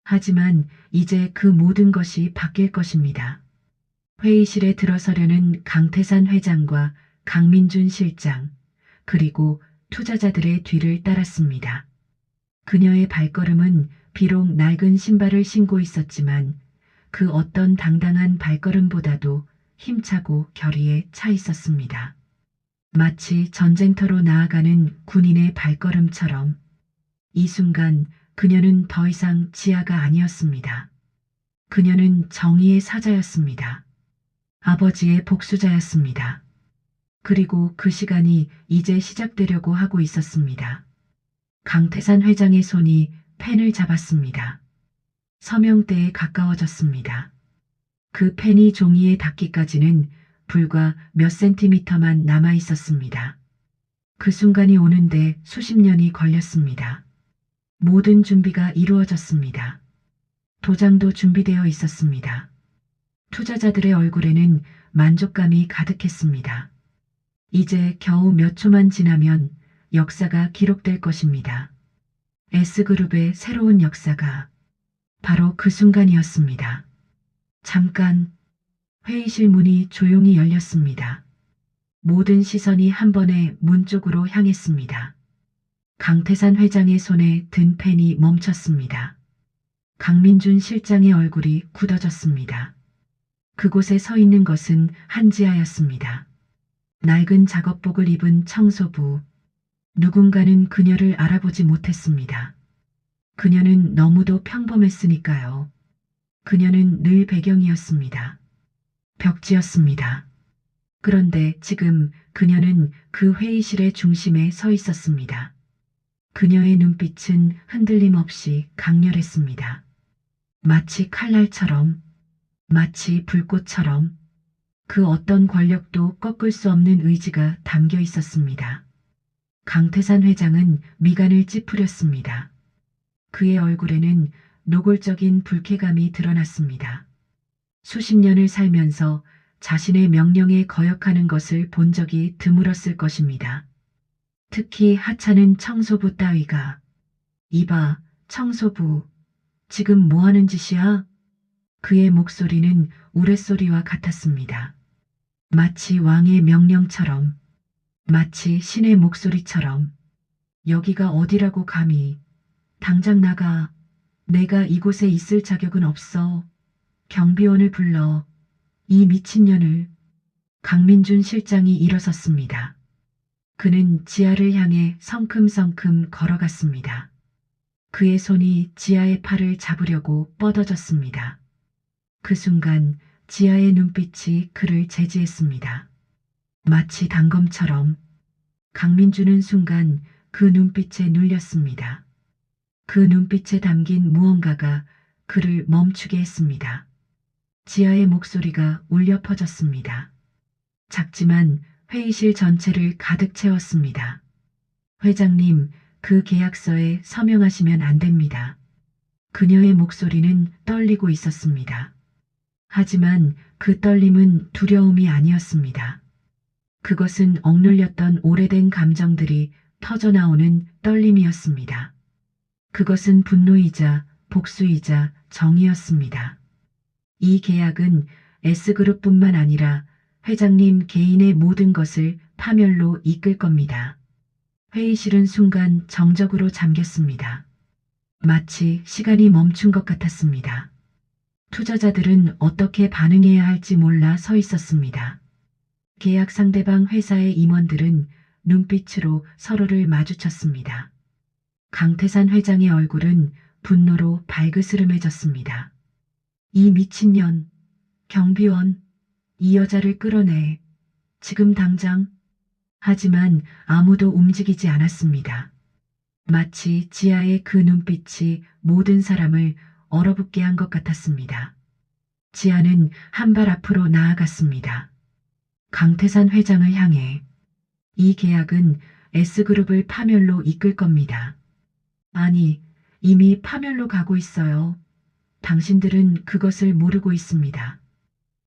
하지만 이제 그 모든 것이 바뀔 것입니다. 회의실에 들어서려는 강태산 회장과 강민준 실장, 그리고 투자자들의 뒤를 따랐습니다. 그녀의 발걸음은 비록 낡은 신발을 신고 있었지만 그 어떤 당당한 발걸음보다도 힘차고 결의에 차 있었습니다. 마치 전쟁터로 나아가는 군인의 발걸음처럼 이 순간 그녀는 더 이상 지아가 아니었습니다. 그녀는 정의의 사자였습니다. 아버지의 복수자였습니다. 그리고 그 시간이 이제 시작되려고 하고 있었습니다. 강태산 회장의 손이 펜을 잡았습니다. 서명대에 가까워졌습니다. 그 펜이 종이에 닿기까지는 불과 몇 센티미터만 남아 있었습니다. 그 순간이 오는데 수십 년이 걸렸습니다. 모든 준비가 이루어졌습니다. 도장도 준비되어 있었습니다. 투자자들의 얼굴에는 만족감이 가득했습니다. 이제 겨우 몇 초만 지나면 역사가 기록될 것입니다. S그룹의 새로운 역사가 바로 그 순간이었습니다. 잠깐 회의실 문이 조용히 열렸습니다. 모든 시선이 한 번에 문 쪽으로 향했습니다. 강태산 회장의 손에 든 펜이 멈췄습니다. 강민준 실장의 얼굴이 굳어졌습니다. 그곳에 서 있는 것은 한지아였습니다. 낡은 작업복을 입은 청소부. 누군가는 그녀를 알아보지 못했습니다. 그녀는 너무도 평범했으니까요. 그녀는 늘 배경이었습니다. 벽지였습니다. 그런데 지금 그녀는 그 회의실의 중심에 서 있었습니다. 그녀의 눈빛은 흔들림 없이 강렬했습니다. 마치 칼날처럼, 마치 불꽃처럼 그 어떤 권력도 꺾을 수 없는 의지가 담겨 있었습니다. 강태산 회장은 미간을 찌푸렸습니다. 그의 얼굴에는 노골적인 불쾌감이 드러났습니다. 수십 년을 살면서 자신의 명령에 거역하는 것을 본 적이 드물었을 것입니다. 특히 하찮은 청소부 따위가. 이봐, 청소부, 지금 뭐 하는 짓이야? 그의 목소리는 우레소리와 같았습니다. 마치 왕의 명령처럼, 마치 신의 목소리처럼. 여기가 어디라고 감히. 당장 나가. 내가 이곳에 있을 자격은 없어. 경비원을 불러. 이 미친년을. 강민준 실장이 일어섰습니다. 그는 지아를 향해 성큼성큼 걸어갔습니다. 그의 손이 지아의 팔을 잡으려고 뻗어졌습니다. 그 순간 지아의 눈빛이 그를 제지했습니다. 마치 단검처럼. 강민준은 순간 그 눈빛에 눌렸습니다. 그 눈빛에 담긴 무언가가 그를 멈추게 했습니다. 지아의 목소리가 울려 퍼졌습니다. 작지만 회의실 전체를 가득 채웠습니다. 회장님, 그 계약서에 서명하시면 안 됩니다. 그녀의 목소리는 떨리고 있었습니다. 하지만 그 떨림은 두려움이 아니었습니다. 그것은 억눌렸던 오래된 감정들이 터져나오는 떨림이었습니다. 그것은 분노이자 복수이자 정의였습니다. 이 계약은 S그룹뿐만 아니라 회장님 개인의 모든 것을 파멸로 이끌 겁니다. 회의실은 순간 정적으로 잠겼습니다. 마치 시간이 멈춘 것 같았습니다. 투자자들은 어떻게 반응해야 할지 몰라 서 있었습니다. 계약 상대방 회사의 임원들은 눈빛으로 서로를 마주쳤습니다. 강태산 회장의 얼굴은 분노로 발그스름해졌습니다. 이 미친년, 경비원, 이 여자를 끌어내. 지금 당장. 하지만 아무도 움직이지 않았습니다. 마치 지아의 그 눈빛이 모든 사람을 얼어붙게 한 것 같았습니다. 지아는 한 발 앞으로 나아갔습니다. 강태산 회장을 향해. 이 계약은 S그룹을 파멸로 이끌 겁니다. 아니, 이미 파멸로 가고 있어요. 당신들은 그것을 모르고 있습니다.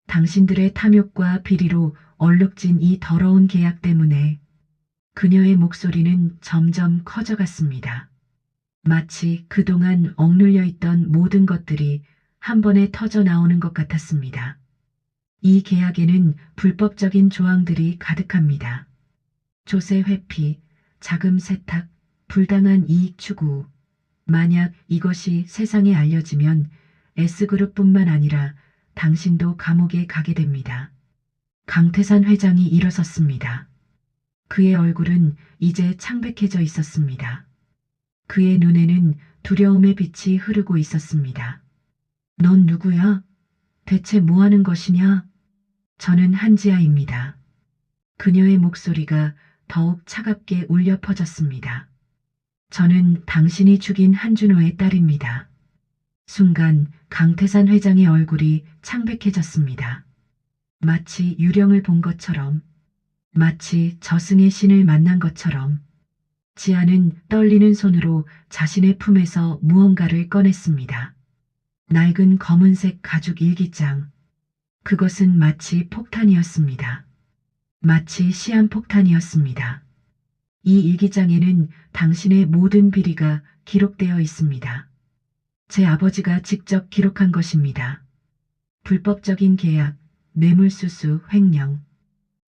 당신들의 탐욕과 비리로 얼룩진 이 더러운 계약 때문에 그녀의 목소리는 점점 커져갔습니다. 마치 그동안 억눌려 있던 모든 것들이 한 번에 터져 나오는 것 같았습니다. 이 계약에는 불법적인 조항들이 가득합니다. 조세 회피, 자금 세탁, 불당한 이익 추구. 만약 이것이 세상에 알려지면 S그룹뿐만 아니라 당신도 감옥에 가게 됩니다. 강태산 회장이 일어섰습니다. 그의 얼굴은 이제 창백해져 있었습니다. 그의 눈에는 두려움의 빛이 흐르고 있었습니다. 넌 누구야? 대체 뭐 하는 것이냐? 저는 한지아입니다. 그녀의 목소리가 더욱 차갑게 울려 퍼졌습니다. 저는 당신이 죽인 한준호의 딸입니다. 순간 강태산 회장의 얼굴이 창백해졌습니다. 마치 유령을 본 것처럼, 마치 저승의 신을 만난 것처럼 지아는 떨리는 손으로 자신의 품에서 무언가를 꺼냈습니다. 낡은 검은색 가죽 일기장. 그것은 마치 폭탄이었습니다. 마치 시한폭탄이었습니다. 이 일기장에는 당신의 모든 비리가 기록되어 있습니다. 제 아버지가 직접 기록한 것입니다. 불법적인 계약, 뇌물수수, 횡령,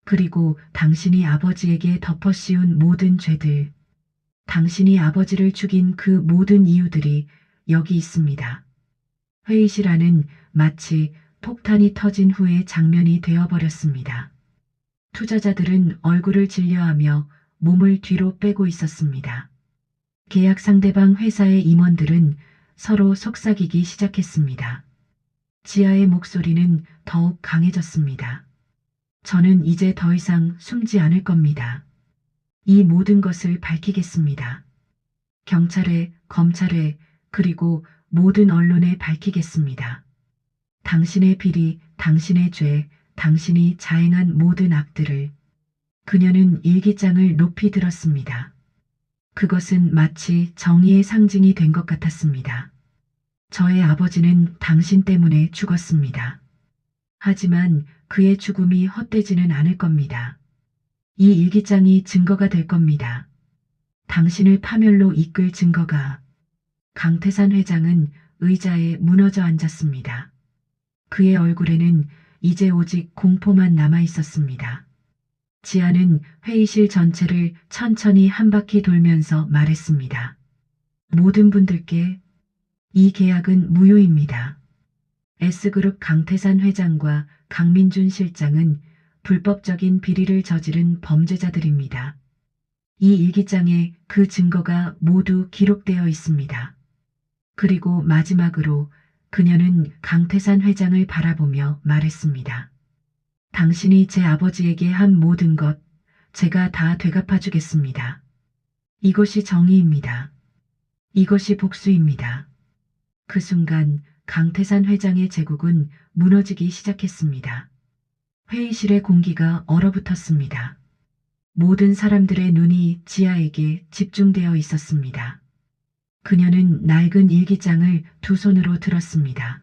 그리고 당신이 아버지에게 덮어씌운 모든 죄들, 당신이 아버지를 죽인 그 모든 이유들이 여기 있습니다. 회의실 안은 마치 폭탄이 터진 후의 장면이 되어버렸습니다. 투자자들은 얼굴을 질려하며 몸을 뒤로 빼고 있었습니다. 계약 상대방 회사의 임원들은 서로 속삭이기 시작했습니다. 지아의 목소리는 더욱 강해졌습니다. 저는 이제 더 이상 숨지 않을 겁니다. 이 모든 것을 밝히겠습니다. 경찰에, 검찰에, 그리고 모든 언론에 밝히겠습니다. 당신의 비리, 당신의 죄, 당신이 자행한 모든 악들을. 그녀는 일기장을 높이 들었습니다. 그것은 마치 정의의 상징이 된 것 같았습니다. 저의 아버지는 당신 때문에 죽었습니다. 하지만 그의 죽음이 헛되지는 않을 겁니다. 이 일기장이 증거가 될 겁니다. 당신을 파멸로 이끌 증거가. 강태산 회장은 의자에 무너져 앉았습니다. 그의 얼굴에는 이제 오직 공포만 남아 있었습니다. 지아는 회의실 전체를 천천히 한 바퀴 돌면서 말했습니다. 모든 분들께 이 계약은 무효입니다. S그룹 강태산 회장과 강민준 실장은 불법적인 비리를 저지른 범죄자들입니다. 이 일기장에 그 증거가 모두 기록되어 있습니다. 그리고 마지막으로 그녀는 강태산 회장을 바라보며 말했습니다. 당신이 제 아버지에게 한 모든 것, 제가 다 되갚아주겠습니다. 이것이 정의입니다. 이것이 복수입니다. 그 순간 강태산 회장의 제국은 무너지기 시작했습니다. 회의실의 공기가 얼어붙었습니다. 모든 사람들의 눈이 지아에게 집중되어 있었습니다. 그녀는 낡은 일기장을 두 손으로 들었습니다.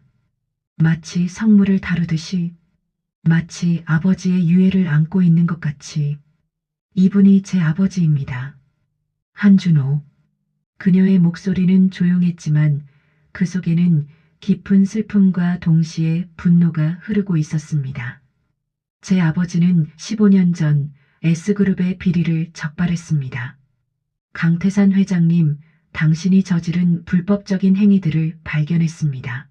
마치 성물을 다루듯이, 마치 아버지의 유해를 안고 있는 것 같이. 이분이 제 아버지입니다. 한준호. 그녀의 목소리는 조용했지만 그 속에는 깊은 슬픔과 동시에 분노가 흐르고 있었습니다. 제 아버지는 15년 전 S그룹의 비리를 적발했습니다. 강태산 회장님, 당신이 저지른 불법적인 행위들을 발견했습니다.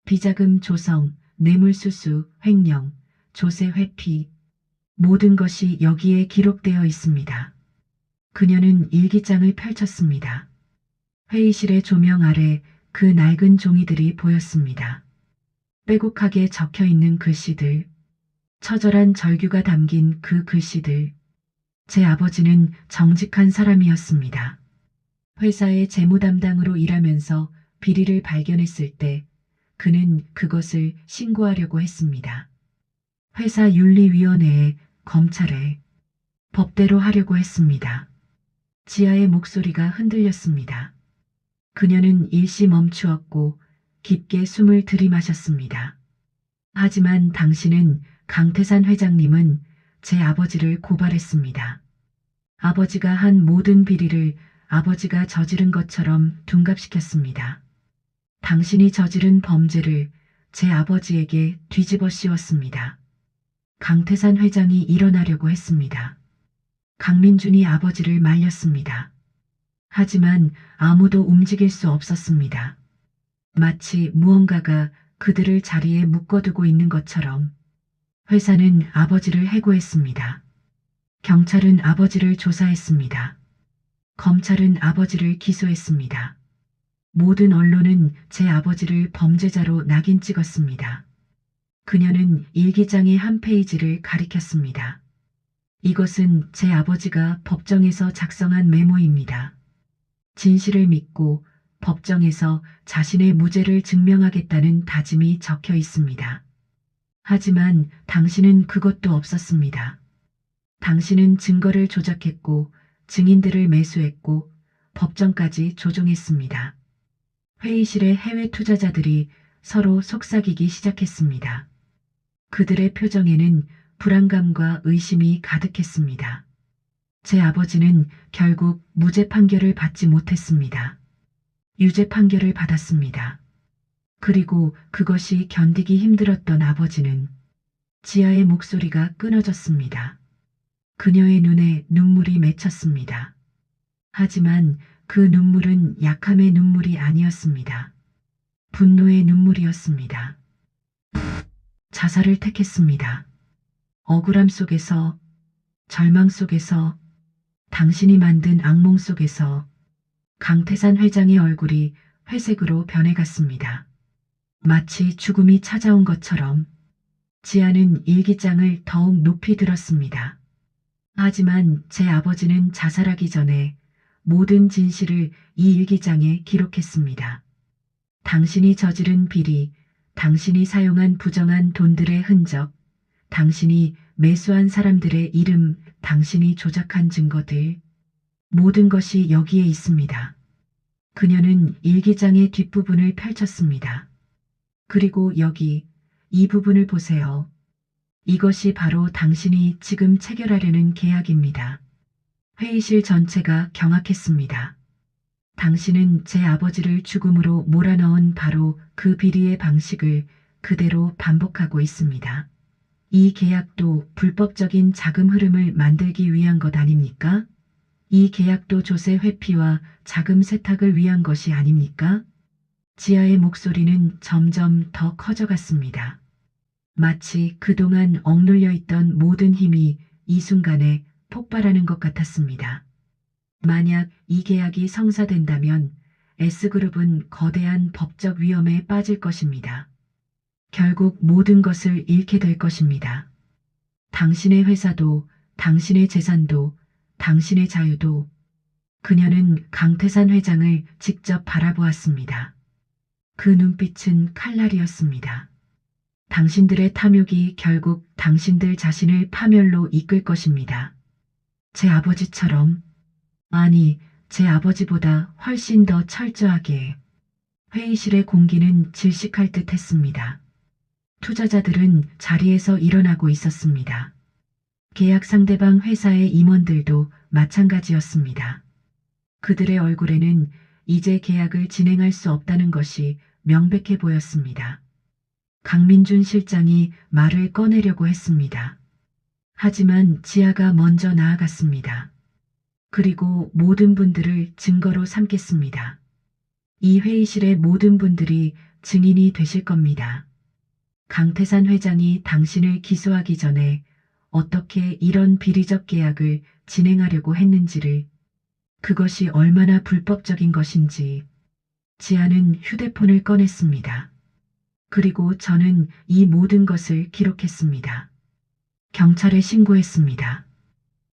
비자금 조성, 뇌물수수, 횡령, 조세 회피, 모든 것이 여기에 기록되어 있습니다. 그녀는 일기장을 펼쳤습니다. 회의실의 조명 아래 그 낡은 종이들이 보였습니다. 빼곡하게 적혀 있는 글씨들, 처절한 절규가 담긴 그 글씨들. 제 아버지는 정직한 사람이었습니다. 회사의 재무 담당으로 일하면서 비리를 발견했을 때 그는 그것을 신고하려고 했습니다. 회사 윤리위원회에, 검찰에, 법대로 하려고 했습니다. 지아의 목소리가 흔들렸습니다. 그녀는 일시 멈추었고 깊게 숨을 들이마셨습니다. 하지만 당신은 강태산 회장님은 제 아버지를 고발했습니다. 아버지가 한 모든 비리를 아버지가 저지른 것처럼 둔갑시켰습니다. 당신이 저지른 범죄를 제 아버지에게 뒤집어 씌웠습니다. 강태산 회장이 일어나려고 했습니다. 강민준이 아버지를 말렸습니다. 하지만 아무도 움직일 수 없었습니다. 마치 무언가가 그들을 자리에 묶어두고 있는 것처럼 회사는 아버지를 해고했습니다. 경찰은 아버지를 조사했습니다. 검찰은 아버지를 기소했습니다. 모든 언론은 제 아버지를 범죄자로 낙인 찍었습니다. 그녀는 일기장의 한 페이지를 가리켰습니다. 이것은 제 아버지가 법정에서 작성한 메모입니다. 진실을 믿고 법정에서 자신의 무죄를 증명하겠다는 다짐이 적혀 있습니다. 하지만 당신은 그것도 없었습니다. 당신은 증거를 조작했고 증인들을 매수했고 법정까지 조종했습니다. 회의실의 해외 투자자들이 서로 속삭이기 시작했습니다. 그들의 표정에는 불안감과 의심이 가득했습니다. 제 아버지는 결국 무죄 판결을 받지 못했습니다. 유죄 판결을 받았습니다. 그리고 그것이 견디기 힘들었던 아버지는 지아의 목소리가 끊어졌습니다. 그녀의 눈에 눈물이 맺혔습니다. 하지만 그 눈물은 약함의 눈물이 아니었습니다. 분노의 눈물이었습니다. 자살을 택했습니다. 억울함 속에서, 절망 속에서, 당신이 만든 악몽 속에서 강태산 회장의 얼굴이 회색으로 변해갔습니다. 마치 죽음이 찾아온 것처럼 지아는 일기장을 더욱 높이 들었습니다. 하지만 제 아버지는 자살하기 전에 모든 진실을 이 일기장에 기록했습니다. 당신이 저지른 비리, 당신이 사용한 부정한 돈들의 흔적, 당신이 매수한 사람들의 이름, 당신이 조작한 증거들, 모든 것이 여기에 있습니다. 그녀는 일기장의 뒷부분을 펼쳤습니다. 그리고 여기, 이 부분을 보세요. 이것이 바로 당신이 지금 체결하려는 계약입니다. 회의실 전체가 경악했습니다. 당신은 제 아버지를 죽음으로 몰아넣은 바로 그 비리의 방식을 그대로 반복하고 있습니다. 이 계약도 불법적인 자금 흐름을 만들기 위한 것 아닙니까? 이 계약도 조세 회피와 자금 세탁을 위한 것이 아닙니까? 지아의 목소리는 점점 더 커져갔습니다. 마치 그동안 억눌려 있던 모든 힘이 이 순간에 폭발하는 것 같았습니다. 만약 이 계약이 성사된다면 S그룹은 거대한 법적 위험에 빠질 것입니다. 결국 모든 것을 잃게 될 것입니다. 당신의 회사도, 당신의 재산도, 당신의 자유도. 그녀는 강태산 회장을 직접 바라보았습니다. 그 눈빛은 칼날이었습니다. 당신들의 탐욕이 결국 당신들 자신을 파멸로 이끌 것입니다. 제 아버지처럼, 아니, 제 아버지보다 훨씬 더 철저하게. 회의실의 공기는 질식할 듯 했습니다. 투자자들은 자리에서 일어나고 있었습니다. 계약 상대방 회사의 임원들도 마찬가지였습니다. 그들의 얼굴에는 이제 계약을 진행할 수 없다는 것이 명백해 보였습니다. 강민준 실장이 말을 꺼내려고 했습니다. 하지만 지아가 먼저 나아갔습니다. 그리고 모든 분들을 증거로 삼겠습니다. 이 회의실의 모든 분들이 증인이 되실 겁니다. 강태산 회장이 당신을 기소하기 전에 어떻게 이런 비리적 계약을 진행하려고 했는지를, 그것이 얼마나 불법적인 것인지. 지아는 휴대폰을 꺼냈습니다. 그리고 저는 이 모든 것을 기록했습니다. 경찰에 신고했습니다.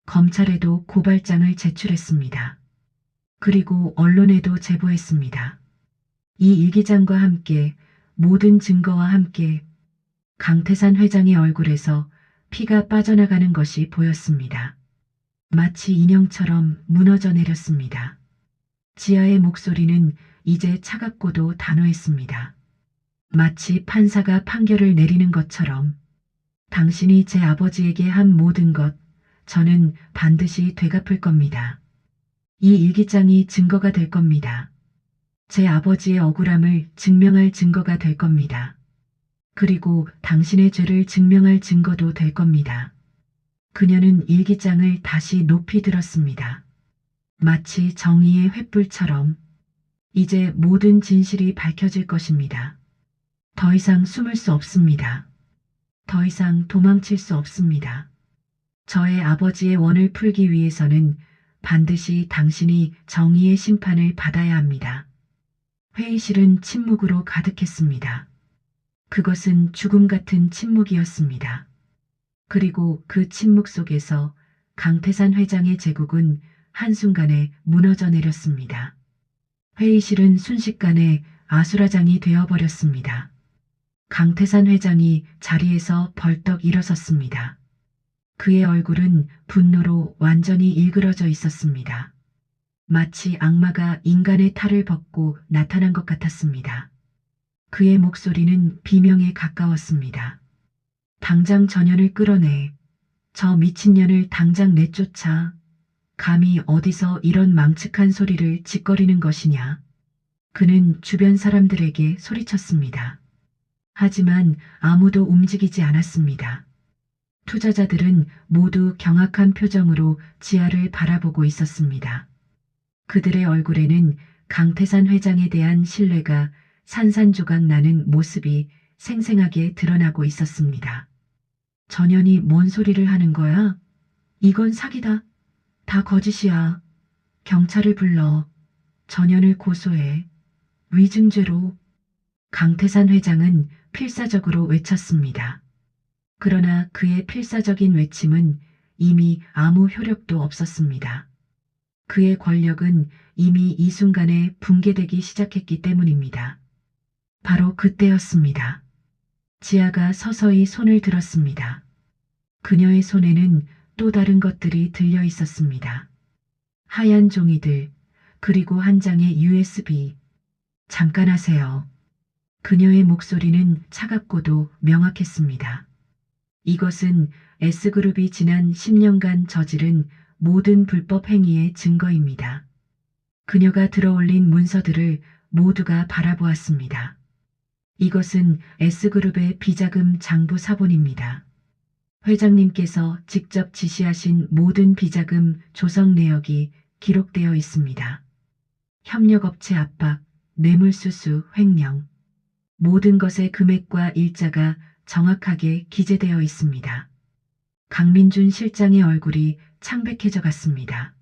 검찰에도 고발장을 제출했습니다. 그리고 언론에도 제보했습니다. 이 일기장과 함께, 모든 증거와 함께 강태산 회장의 얼굴에서 피가 빠져나가는 것이 보였습니다. 마치 인형처럼 무너져 내렸습니다. 지아의 목소리는 이제 차갑고도 단호했습니다. 마치 판사가 판결을 내리는 것처럼 당신이 제 아버지에게 한 모든 것, 저는 반드시 되갚을 겁니다. 이 일기장이 증거가 될 겁니다. 제 아버지의 억울함을 증명할 증거가 될 겁니다. 그리고 당신의 죄를 증명할 증거도 될 겁니다. 그녀는 일기장을 다시 높이 들었습니다. 마치 정의의 횃불처럼 이제 모든 진실이 밝혀질 것입니다. 더 이상 숨을 수 없습니다. 더 이상 도망칠 수 없습니다. 저의 아버지의 원을 풀기 위해서는 반드시 당신이 정의의 심판을 받아야 합니다. 회의실은 침묵으로 가득했습니다. 그것은 죽음 같은 침묵이었습니다. 그리고 그 침묵 속에서 강태산 회장의 제국은 한순간에 무너져 내렸습니다. 회의실은 순식간에 아수라장이 되어버렸습니다. 강태산 회장이 자리에서 벌떡 일어섰습니다. 그의 얼굴은 분노로 완전히 일그러져 있었습니다. 마치 악마가 인간의 탈을 벗고 나타난 것 같았습니다. 그의 목소리는 비명에 가까웠습니다. 당장 전현을 끌어내. 저 미친년을 당장 내쫓아. 감히 어디서 이런 망측한 소리를 짓거리는 것이냐. 그는 주변 사람들에게 소리쳤습니다. 하지만 아무도 움직이지 않았습니다. 투자자들은 모두 경악한 표정으로 지하를 바라보고 있었습니다. 그들의 얼굴에는 강태산 회장에 대한 신뢰가 산산조각 나는 모습이 생생하게 드러나고 있었습니다. 전현이 뭔 소리를 하는 거야? 이건 사기다. 다 거짓이야. 경찰을 불러. 전현을 고소해. 위증죄로. 강태산 회장은 필사적으로 외쳤습니다. 그러나 그의 필사적인 외침은 이미 아무 효력도 없었습니다. 그의 권력은 이미 이 순간에 붕괴되기 시작했기 때문입니다. 바로 그때였습니다. 지아가 서서히 손을 들었습니다. 그녀의 손에는 또 다른 것들이 들려 있었습니다. 하얀 종이들, 그리고 한 장의 USB. 잠깐 하세요. 그녀의 목소리는 차갑고도 명확했습니다. 이것은 S그룹이 지난 10년간 저지른 모든 불법 행위의 증거입니다. 그녀가 들어올린 문서들을 모두가 바라보았습니다. 이것은 S그룹의 비자금 장부 사본입니다. 회장님께서 직접 지시하신 모든 비자금 조성 내역이 기록되어 있습니다. 협력업체 압박, 뇌물수수, 횡령. 모든 것의 금액과 일자가 정확하게 기재되어 있습니다. 강민준 실장의 얼굴이 창백해져 갔습니다.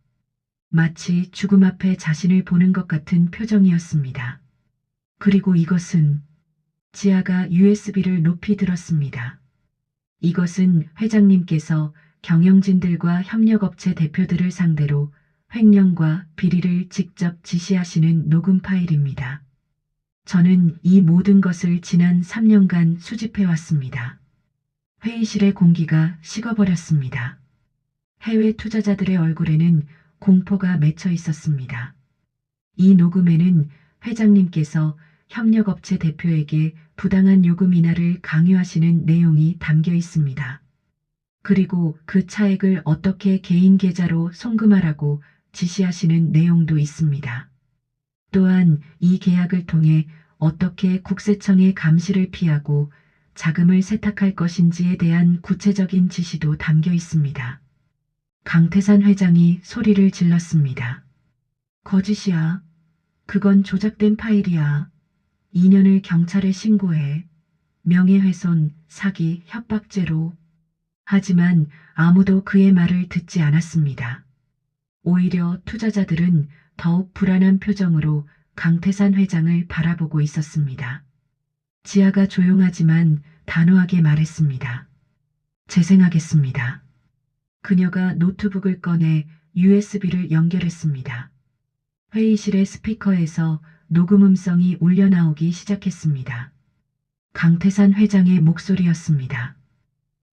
마치 죽음 앞에 자신을 보는 것 같은 표정이었습니다. 그리고 이것은 지아가 USB를 높이 들었습니다. 이것은 회장님께서 경영진들과 협력업체 대표들을 상대로 횡령과 비리를 직접 지시하시는 녹음 파일입니다. 저는 이 모든 것을 지난 3년간 수집해왔습니다. 회의실의 공기가 식어버렸습니다. 해외 투자자들의 얼굴에는 공포가 맺혀 있었습니다. 이 녹음에는 회장님께서 협력업체 대표에게 부당한 요금 인하를 강요하시는 내용이 담겨 있습니다. 그리고 그 차액을 어떻게 개인 계좌로 송금하라고 지시하시는 내용도 있습니다. 또한 이 계약을 통해 어떻게 국세청의 감시를 피하고 자금을 세탁할 것인지에 대한 구체적인 지시도 담겨 있습니다. 강태산 회장이 소리를 질렀습니다. 거짓이야. 그건 조작된 파일이야. 2년을 경찰에 신고해. 명예훼손, 사기, 협박죄로. 하지만 아무도 그의 말을 듣지 않았습니다. 오히려 투자자들은 더욱 불안한 표정으로 강태산 회장을 바라보고 있었습니다. 지아가 조용하지만 단호하게 말했습니다. 재생하겠습니다. 그녀가 노트북을 꺼내 USB를 연결했습니다. 회의실의 스피커에서 녹음 음성이 울려 나오기 시작했습니다. 강태산 회장의 목소리였습니다.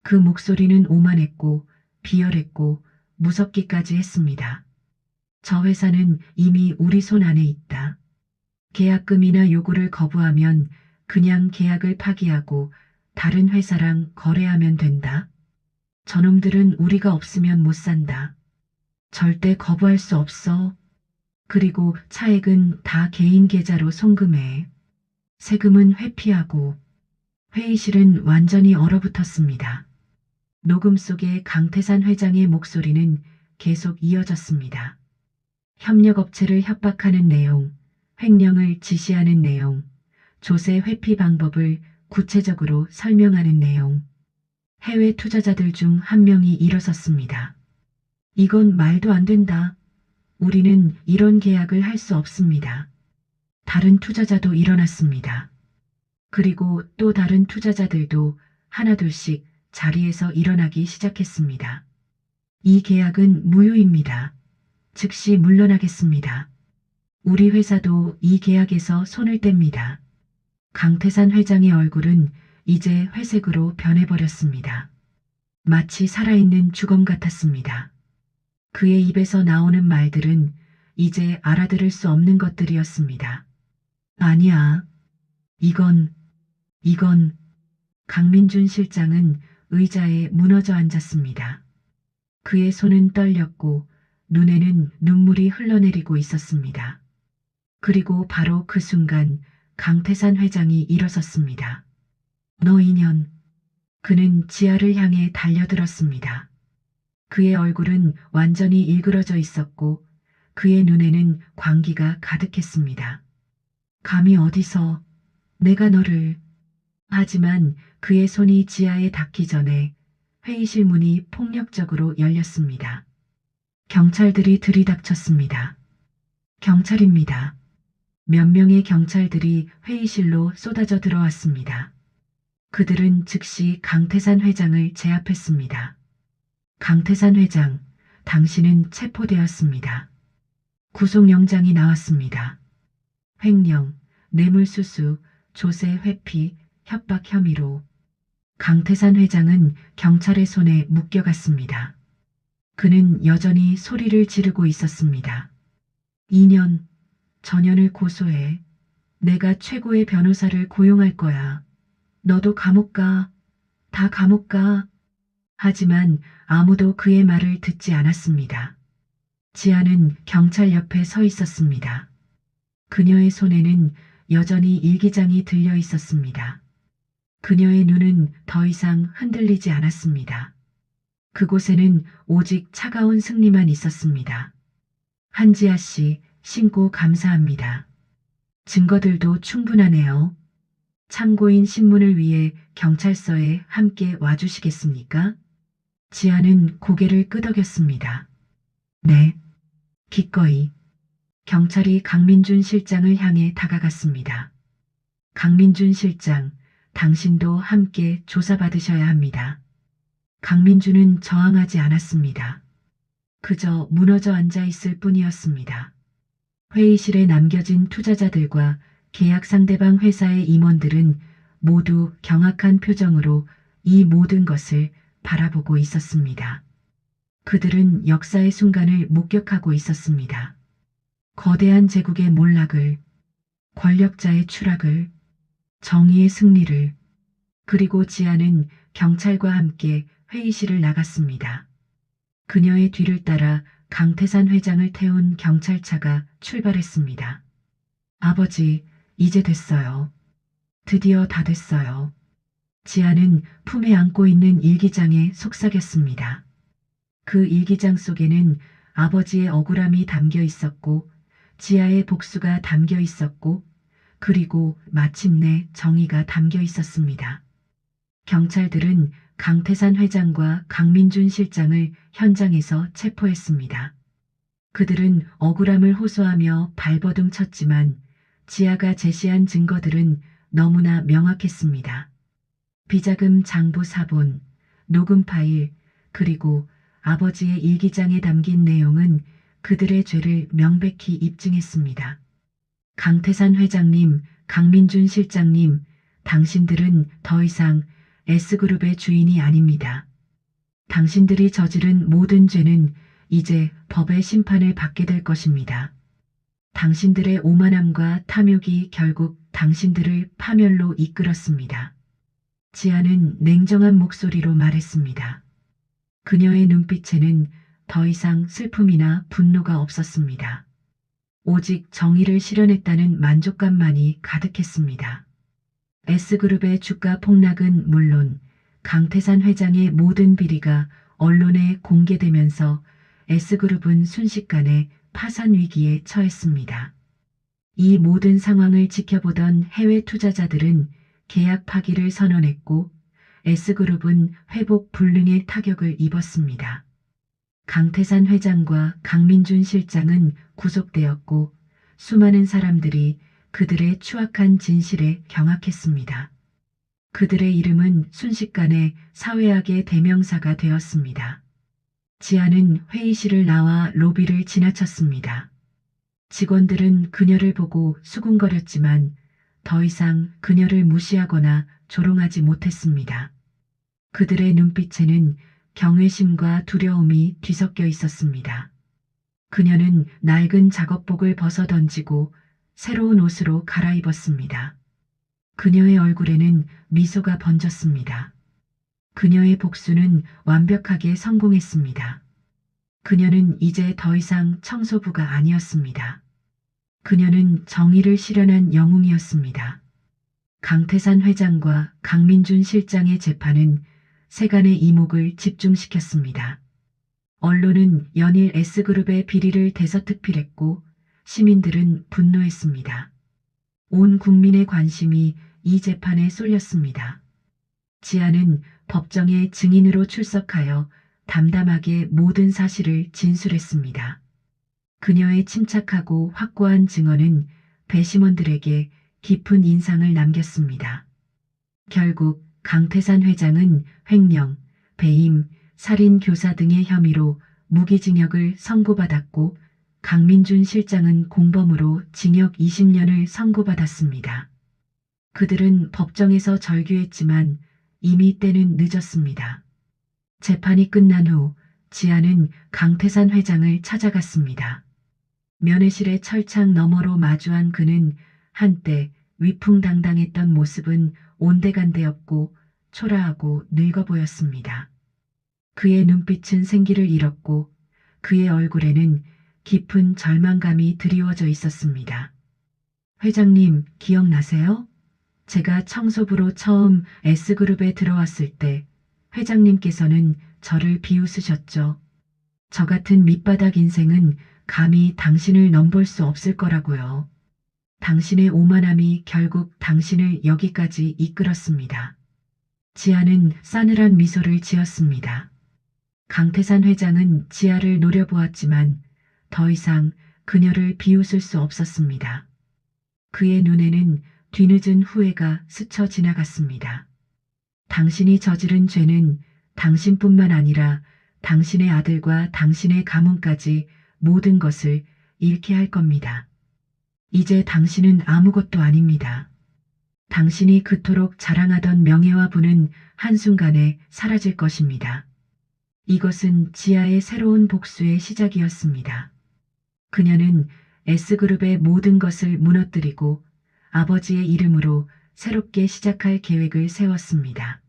그 목소리는 오만했고 비열했고 무섭기까지 했습니다. 저 회사는 이미 우리 손 안에 있다. 계약금이나 요구를 거부하면 그냥 계약을 파기하고 다른 회사랑 거래하면 된다. 저놈들은 우리가 없으면 못 산다. 절대 거부할 수 없어. 그리고 차액은 다 개인 계좌로 송금해. 세금은 회피하고. 회의실은 완전히 얼어붙었습니다. 녹음 속에 강태산 회장의 목소리는 계속 이어졌습니다. 협력업체를 협박하는 내용, 횡령을 지시하는 내용, 조세 회피 방법을 구체적으로 설명하는 내용. 해외 투자자들 중 한 명이 일어섰습니다. 이건 말도 안 된다. 우리는 이런 계약을 할 수 없습니다. 다른 투자자도 일어났습니다. 그리고 또 다른 투자자들도 하나둘씩 자리에서 일어나기 시작했습니다. 이 계약은 무효입니다. 즉시 물러나겠습니다. 우리 회사도 이 계약에서 손을 뗍니다. 강태산 회장의 얼굴은 이제 회색으로 변해버렸습니다. 마치 살아있는 주검 같았습니다. 그의 입에서 나오는 말들은 이제 알아들을 수 없는 것들이었습니다. 아니야. 이건 강민준 실장은 의자에 무너져 앉았습니다. 그의 손은 떨렸고 눈에는 눈물이 흘러내리고 있었습니다. 그리고 바로 그 순간 강태산 회장이 일어섰습니다. 너 인연. 그는 지하를 향해 달려들었습니다. 그의 얼굴은 완전히 일그러져 있었고 그의 눈에는 광기가 가득했습니다. 감히 어디서 내가 너를. 하지만 그의 손이 지하에 닿기 전에 회의실 문이 폭력적으로 열렸습니다. 경찰들이 들이닥쳤습니다. 경찰입니다. 몇 명의 경찰들이 회의실로 쏟아져 들어왔습니다. 그들은 즉시 강태산 회장을 제압했습니다. 강태산 회장, 당신은 체포되었습니다. 구속영장이 나왔습니다. 횡령, 뇌물수수, 조세 회피, 협박 혐의로 강태산 회장은 경찰의 손에 묶여갔습니다. 그는 여전히 소리를 지르고 있었습니다. 2년, 전현을 고소해. 내가 최고의 변호사를 고용할 거야. 너도 감옥 가. 다 감옥 가. 하지만 아무도 그의 말을 듣지 않았습니다. 지아는 경찰 옆에 서 있었습니다. 그녀의 손에는 여전히 일기장이 들려 있었습니다. 그녀의 눈은 더 이상 흔들리지 않았습니다. 그곳에는 오직 차가운 승리만 있었습니다. 한지아 씨, 신고 감사합니다. 증거들도 충분하네요. 참고인 신문을 위해 경찰서에 함께 와주시겠습니까? 지아는 고개를 끄덕였습니다. 네. 기꺼이. 경찰이 강민준 실장을 향해 다가갔습니다. 강민준 실장, 당신도 함께 조사받으셔야 합니다. 강민준은 저항하지 않았습니다. 그저 무너져 앉아 있을 뿐이었습니다. 회의실에 남겨진 투자자들과 계약 상대방 회사의 임원들은 모두 경악한 표정으로 이 모든 것을 바라보고 있었습니다. 그들은 역사의 순간을 목격하고 있었습니다. 거대한 제국의 몰락을, 권력자의 추락을, 정의의 승리를, 그리고 지아는 경찰과 함께 회의실을 나갔습니다. 그녀의 뒤를 따라 강태산 회장을 태운 경찰차가 출발했습니다. 아버지, 이제 됐어요. 드디어 다 됐어요. 지아는 품에 안고 있는 일기장에 속삭였습니다. 그 일기장 속에는 아버지의 억울함이 담겨 있었고 지아의 복수가 담겨 있었고 그리고 마침내 정의가 담겨 있었습니다. 경찰들은 강태산 회장과 강민준 실장을 현장에서 체포했습니다. 그들은 억울함을 호소하며 발버둥 쳤지만 지아가 제시한 증거들은 너무나 명확했습니다. 비자금 장부 사본, 녹음 파일, 그리고 아버지의 일기장에 담긴 내용은 그들의 죄를 명백히 입증했습니다. 강태산 회장님, 강민준 실장님, 당신들은 더 이상 S그룹의 주인이 아닙니다. 당신들이 저지른 모든 죄는 이제 법의 심판을 받게 될 것입니다. 당신들의 오만함과 탐욕이 결국 당신들을 파멸로 이끌었습니다. 지아는 냉정한 목소리로 말했습니다. 그녀의 눈빛에는 더 이상 슬픔이나 분노가 없었습니다. 오직 정의를 실현했다는 만족감만이 가득했습니다. S그룹의 주가 폭락은 물론 강태산 회장의 모든 비리가 언론에 공개되면서 S그룹은 순식간에 파산 위기에 처했습니다. 이 모든 상황을 지켜보던 해외 투자자들은 계약 파기를 선언했고 S그룹은 회복 불능의 타격을 입었습니다. 강태산 회장과 강민준 실장은 구속되었고 수많은 사람들이 그들의 추악한 진실에 경악했습니다. 그들의 이름은 순식간에 사회학의 대명사가 되었습니다. 지아는 회의실을 나와 로비를 지나쳤습니다. 직원들은 그녀를 보고 수군거렸지만 더 이상 그녀를 무시하거나 조롱하지 못했습니다. 그들의 눈빛에는 경외심과 두려움이 뒤섞여 있었습니다. 그녀는 낡은 작업복을 벗어 던지고 새로운 옷으로 갈아입었습니다. 그녀의 얼굴에는 미소가 번졌습니다. 그녀의 복수는 완벽하게 성공했습니다. 그녀는 이제 더 이상 청소부가 아니었습니다. 그녀는 정의를 실현한 영웅이었습니다. 강태산 회장과 강민준 실장의 재판은 세간의 이목을 집중시켰습니다. 언론은 연일 S그룹의 비리를 대서특필했고 시민들은 분노했습니다. 온 국민의 관심이 이 재판에 쏠렸습니다. 지아는 법정에 증인으로 출석하여 담담하게 모든 사실을 진술했습니다. 그녀의 침착하고 확고한 증언은 배심원들에게 깊은 인상을 남겼습니다. 결국 강태산 회장은 횡령, 배임, 살인 교사 등의 혐의로 무기징역을 선고받았고 강민준 실장은 공범으로 징역 20년을 선고받았습니다. 그들은 법정에서 절규했지만 이미 때는 늦었습니다. 재판이 끝난 후 지아는 강태산 회장을 찾아갔습니다. 면회실의 철창 너머로 마주한 그는 한때 위풍당당했던 모습은 온데간데 없고 초라하고 늙어 보였습니다. 그의 눈빛은 생기를 잃었고 그의 얼굴에는 깊은 절망감이 드리워져 있었습니다. 회장님, 기억나세요? 제가 청소부로 처음 S그룹에 들어왔을 때 회장님께서는 저를 비웃으셨죠. 저 같은 밑바닥 인생은 감히 당신을 넘볼 수 없을 거라고요. 당신의 오만함이 결국 당신을 여기까지 이끌었습니다. 지아는 싸늘한 미소를 지었습니다. 강태산 회장은 지아를 노려보았지만 더 이상 그녀를 비웃을 수 없었습니다. 그의 눈에는 뒤늦은 후회가 스쳐 지나갔습니다. 당신이 저지른 죄는 당신뿐만 아니라 당신의 아들과 당신의 가문까지 모든 것을 잃게 할 겁니다. 이제 당신은 아무것도 아닙니다. 당신이 그토록 자랑하던 명예와 부는 한순간에 사라질 것입니다. 이것은 지아의 새로운 복수의 시작이었습니다. 그녀는 S그룹의 모든 것을 무너뜨리고 아버지의 이름으로 새롭게 시작할 계획을 세웠습니다.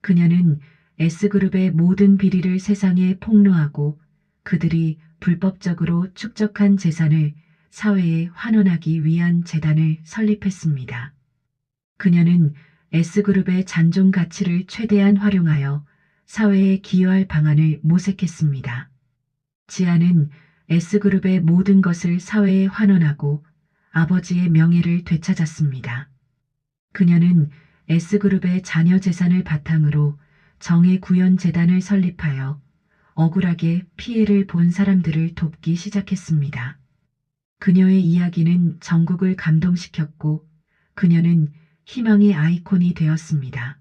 그녀는 S그룹의 모든 비리를 세상에 폭로하고 그들이 불법적으로 축적한 재산을 사회에 환원하기 위한 재단을 설립했습니다. 그녀는 S그룹의 잔존 가치를 최대한 활용하여 사회에 기여할 방안을 모색했습니다. 지아는 S그룹의 모든 것을 사회에 환원하고 아버지의 명예를 되찾았습니다. 그녀는 S그룹의 자녀 재산을 바탕으로 정의구현재단을 설립하여 억울하게 피해를 본 사람들을 돕기 시작했습니다. 그녀의 이야기는 전국을 감동시켰고 그녀는 희망의 아이콘이 되었습니다.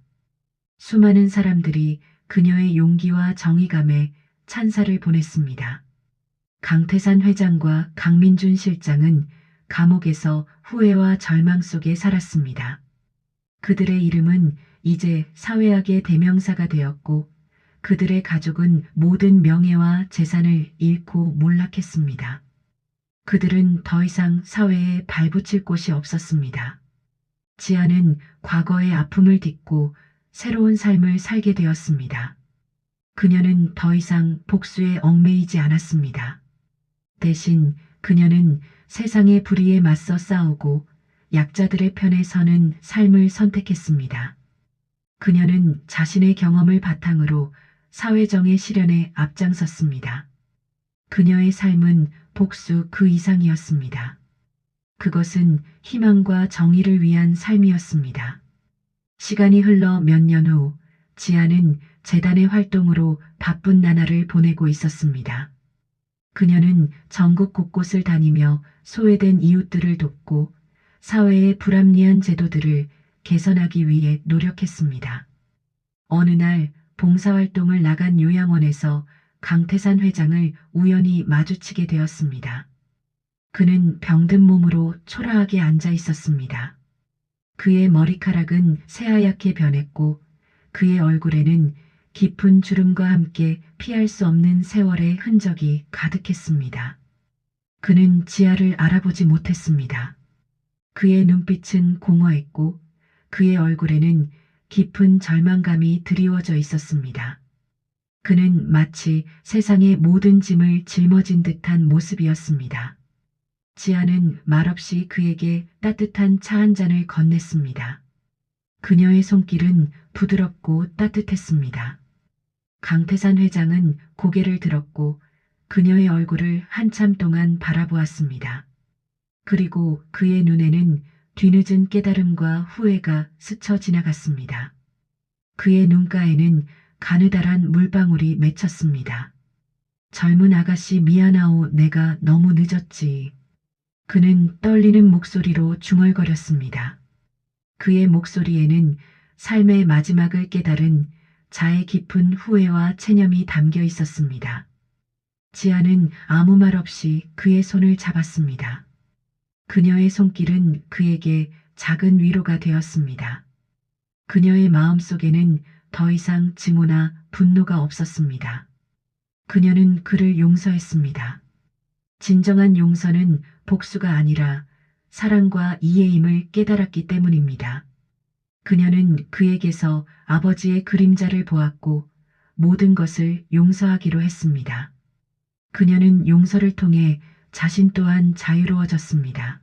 수많은 사람들이 그녀의 용기와 정의감에 찬사를 보냈습니다. 강태산 회장과 강민준 실장은 감옥에서 후회와 절망 속에 살았습니다. 그들의 이름은 이제 사회학의 대명사가 되었고 그들의 가족은 모든 명예와 재산을 잃고 몰락했습니다. 그들은 더 이상 사회에 발붙일 곳이 없었습니다. 지아는 과거의 아픔을 딛고 새로운 삶을 살게 되었습니다. 그녀는 더 이상 복수에 얽매이지 않았습니다. 대신 그녀는 세상의 불의에 맞서 싸우고 약자들의 편에 서는 삶을 선택했습니다. 그녀는 자신의 경험을 바탕으로 사회정의 실현에 앞장섰습니다. 그녀의 삶은 복수 그 이상이었습니다. 그것은 희망과 정의를 위한 삶이었습니다. 시간이 흘러 몇 년 후 지아는 재단의 활동으로 바쁜 나날을 보내고 있었습니다. 그녀는 전국 곳곳을 다니며 소외된 이웃들을 돕고 사회의 불합리한 제도들을 개선하기 위해 노력했습니다. 어느 날 봉사활동을 나간 요양원에서 강태산 회장을 우연히 마주치게 되었습니다. 그는 병든 몸으로 초라하게 앉아 있었습니다. 그의 머리카락은 새하얗게 변했고 그의 얼굴에는 깊은 주름과 함께 피할 수 없는 세월의 흔적이 가득했습니다. 그는 지아를 알아보지 못했습니다. 그의 눈빛은 공허했고 그의 얼굴에는 깊은 절망감이 드리워져 있었습니다. 그는 마치 세상의 모든 짐을 짊어진 듯한 모습이었습니다. 지아는 말없이 그에게 따뜻한 차 한 잔을 건넸습니다. 그녀의 손길은 부드럽고 따뜻했습니다. 강태산 회장은 고개를 들었고 그녀의 얼굴을 한참 동안 바라보았습니다. 그리고 그의 눈에는 뒤늦은 깨달음과 후회가 스쳐 지나갔습니다. 그의 눈가에는 가느다란 물방울이 맺혔습니다. 젊은 아가씨 미안하오, 내가 너무 늦었지. 그는 떨리는 목소리로 중얼거렸습니다. 그의 목소리에는 삶의 마지막을 깨달은 자의 깊은 후회와 체념이 담겨 있었습니다. 지아는 아무 말 없이 그의 손을 잡았습니다. 그녀의 손길은 그에게 작은 위로가 되었습니다. 그녀의 마음속에는 더 이상 증오나 분노가 없었습니다. 그녀는 그를 용서했습니다. 진정한 용서는 복수가 아니라 사랑과 이해임을 깨달았기 때문입니다. 그녀는 그에게서 아버지의 그림자를 보았고 모든 것을 용서하기로 했습니다. 그녀는 용서를 통해 자신 또한 자유로워졌습니다.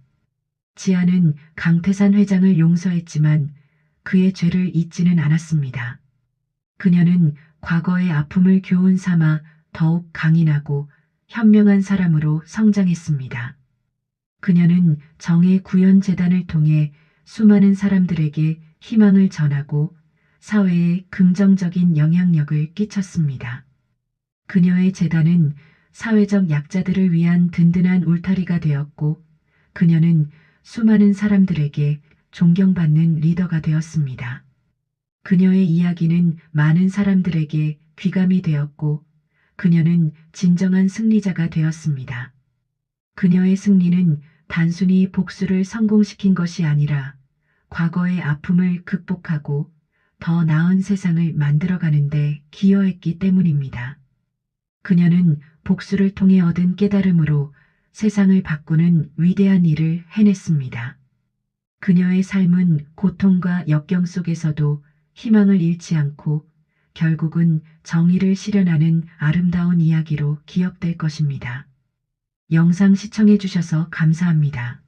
지아는 강태산 회장을 용서했지만 그의 죄를 잊지는 않았습니다. 그녀는 과거의 아픔을 교훈 삼아 더욱 강인하고 현명한 사람으로 성장했습니다. 그녀는 정의 구현 재단을 통해 수많은 사람들에게 희망을 전하고 사회에 긍정적인 영향력을 끼쳤습니다. 그녀의 재단은 사회적 약자들을 위한 든든한 울타리가 되었고 그녀는 수많은 사람들에게 존경받는 리더가 되었습니다. 그녀의 이야기는 많은 사람들에게 귀감이 되었고 그녀는 진정한 승리자가 되었습니다. 그녀의 승리는 단순히 복수를 성공시킨 것이 아니라 과거의 아픔을 극복하고 더 나은 세상을 만들어가는 데 기여했기 때문입니다. 그녀는 복수를 통해 얻은 깨달음으로 세상을 바꾸는 위대한 일을 해냈습니다. 그녀의 삶은 고통과 역경 속에서도 희망을 잃지 않고 결국은 정의를 실현하는 아름다운 이야기로 기억될 것입니다. 영상 시청해 주셔서 감사합니다.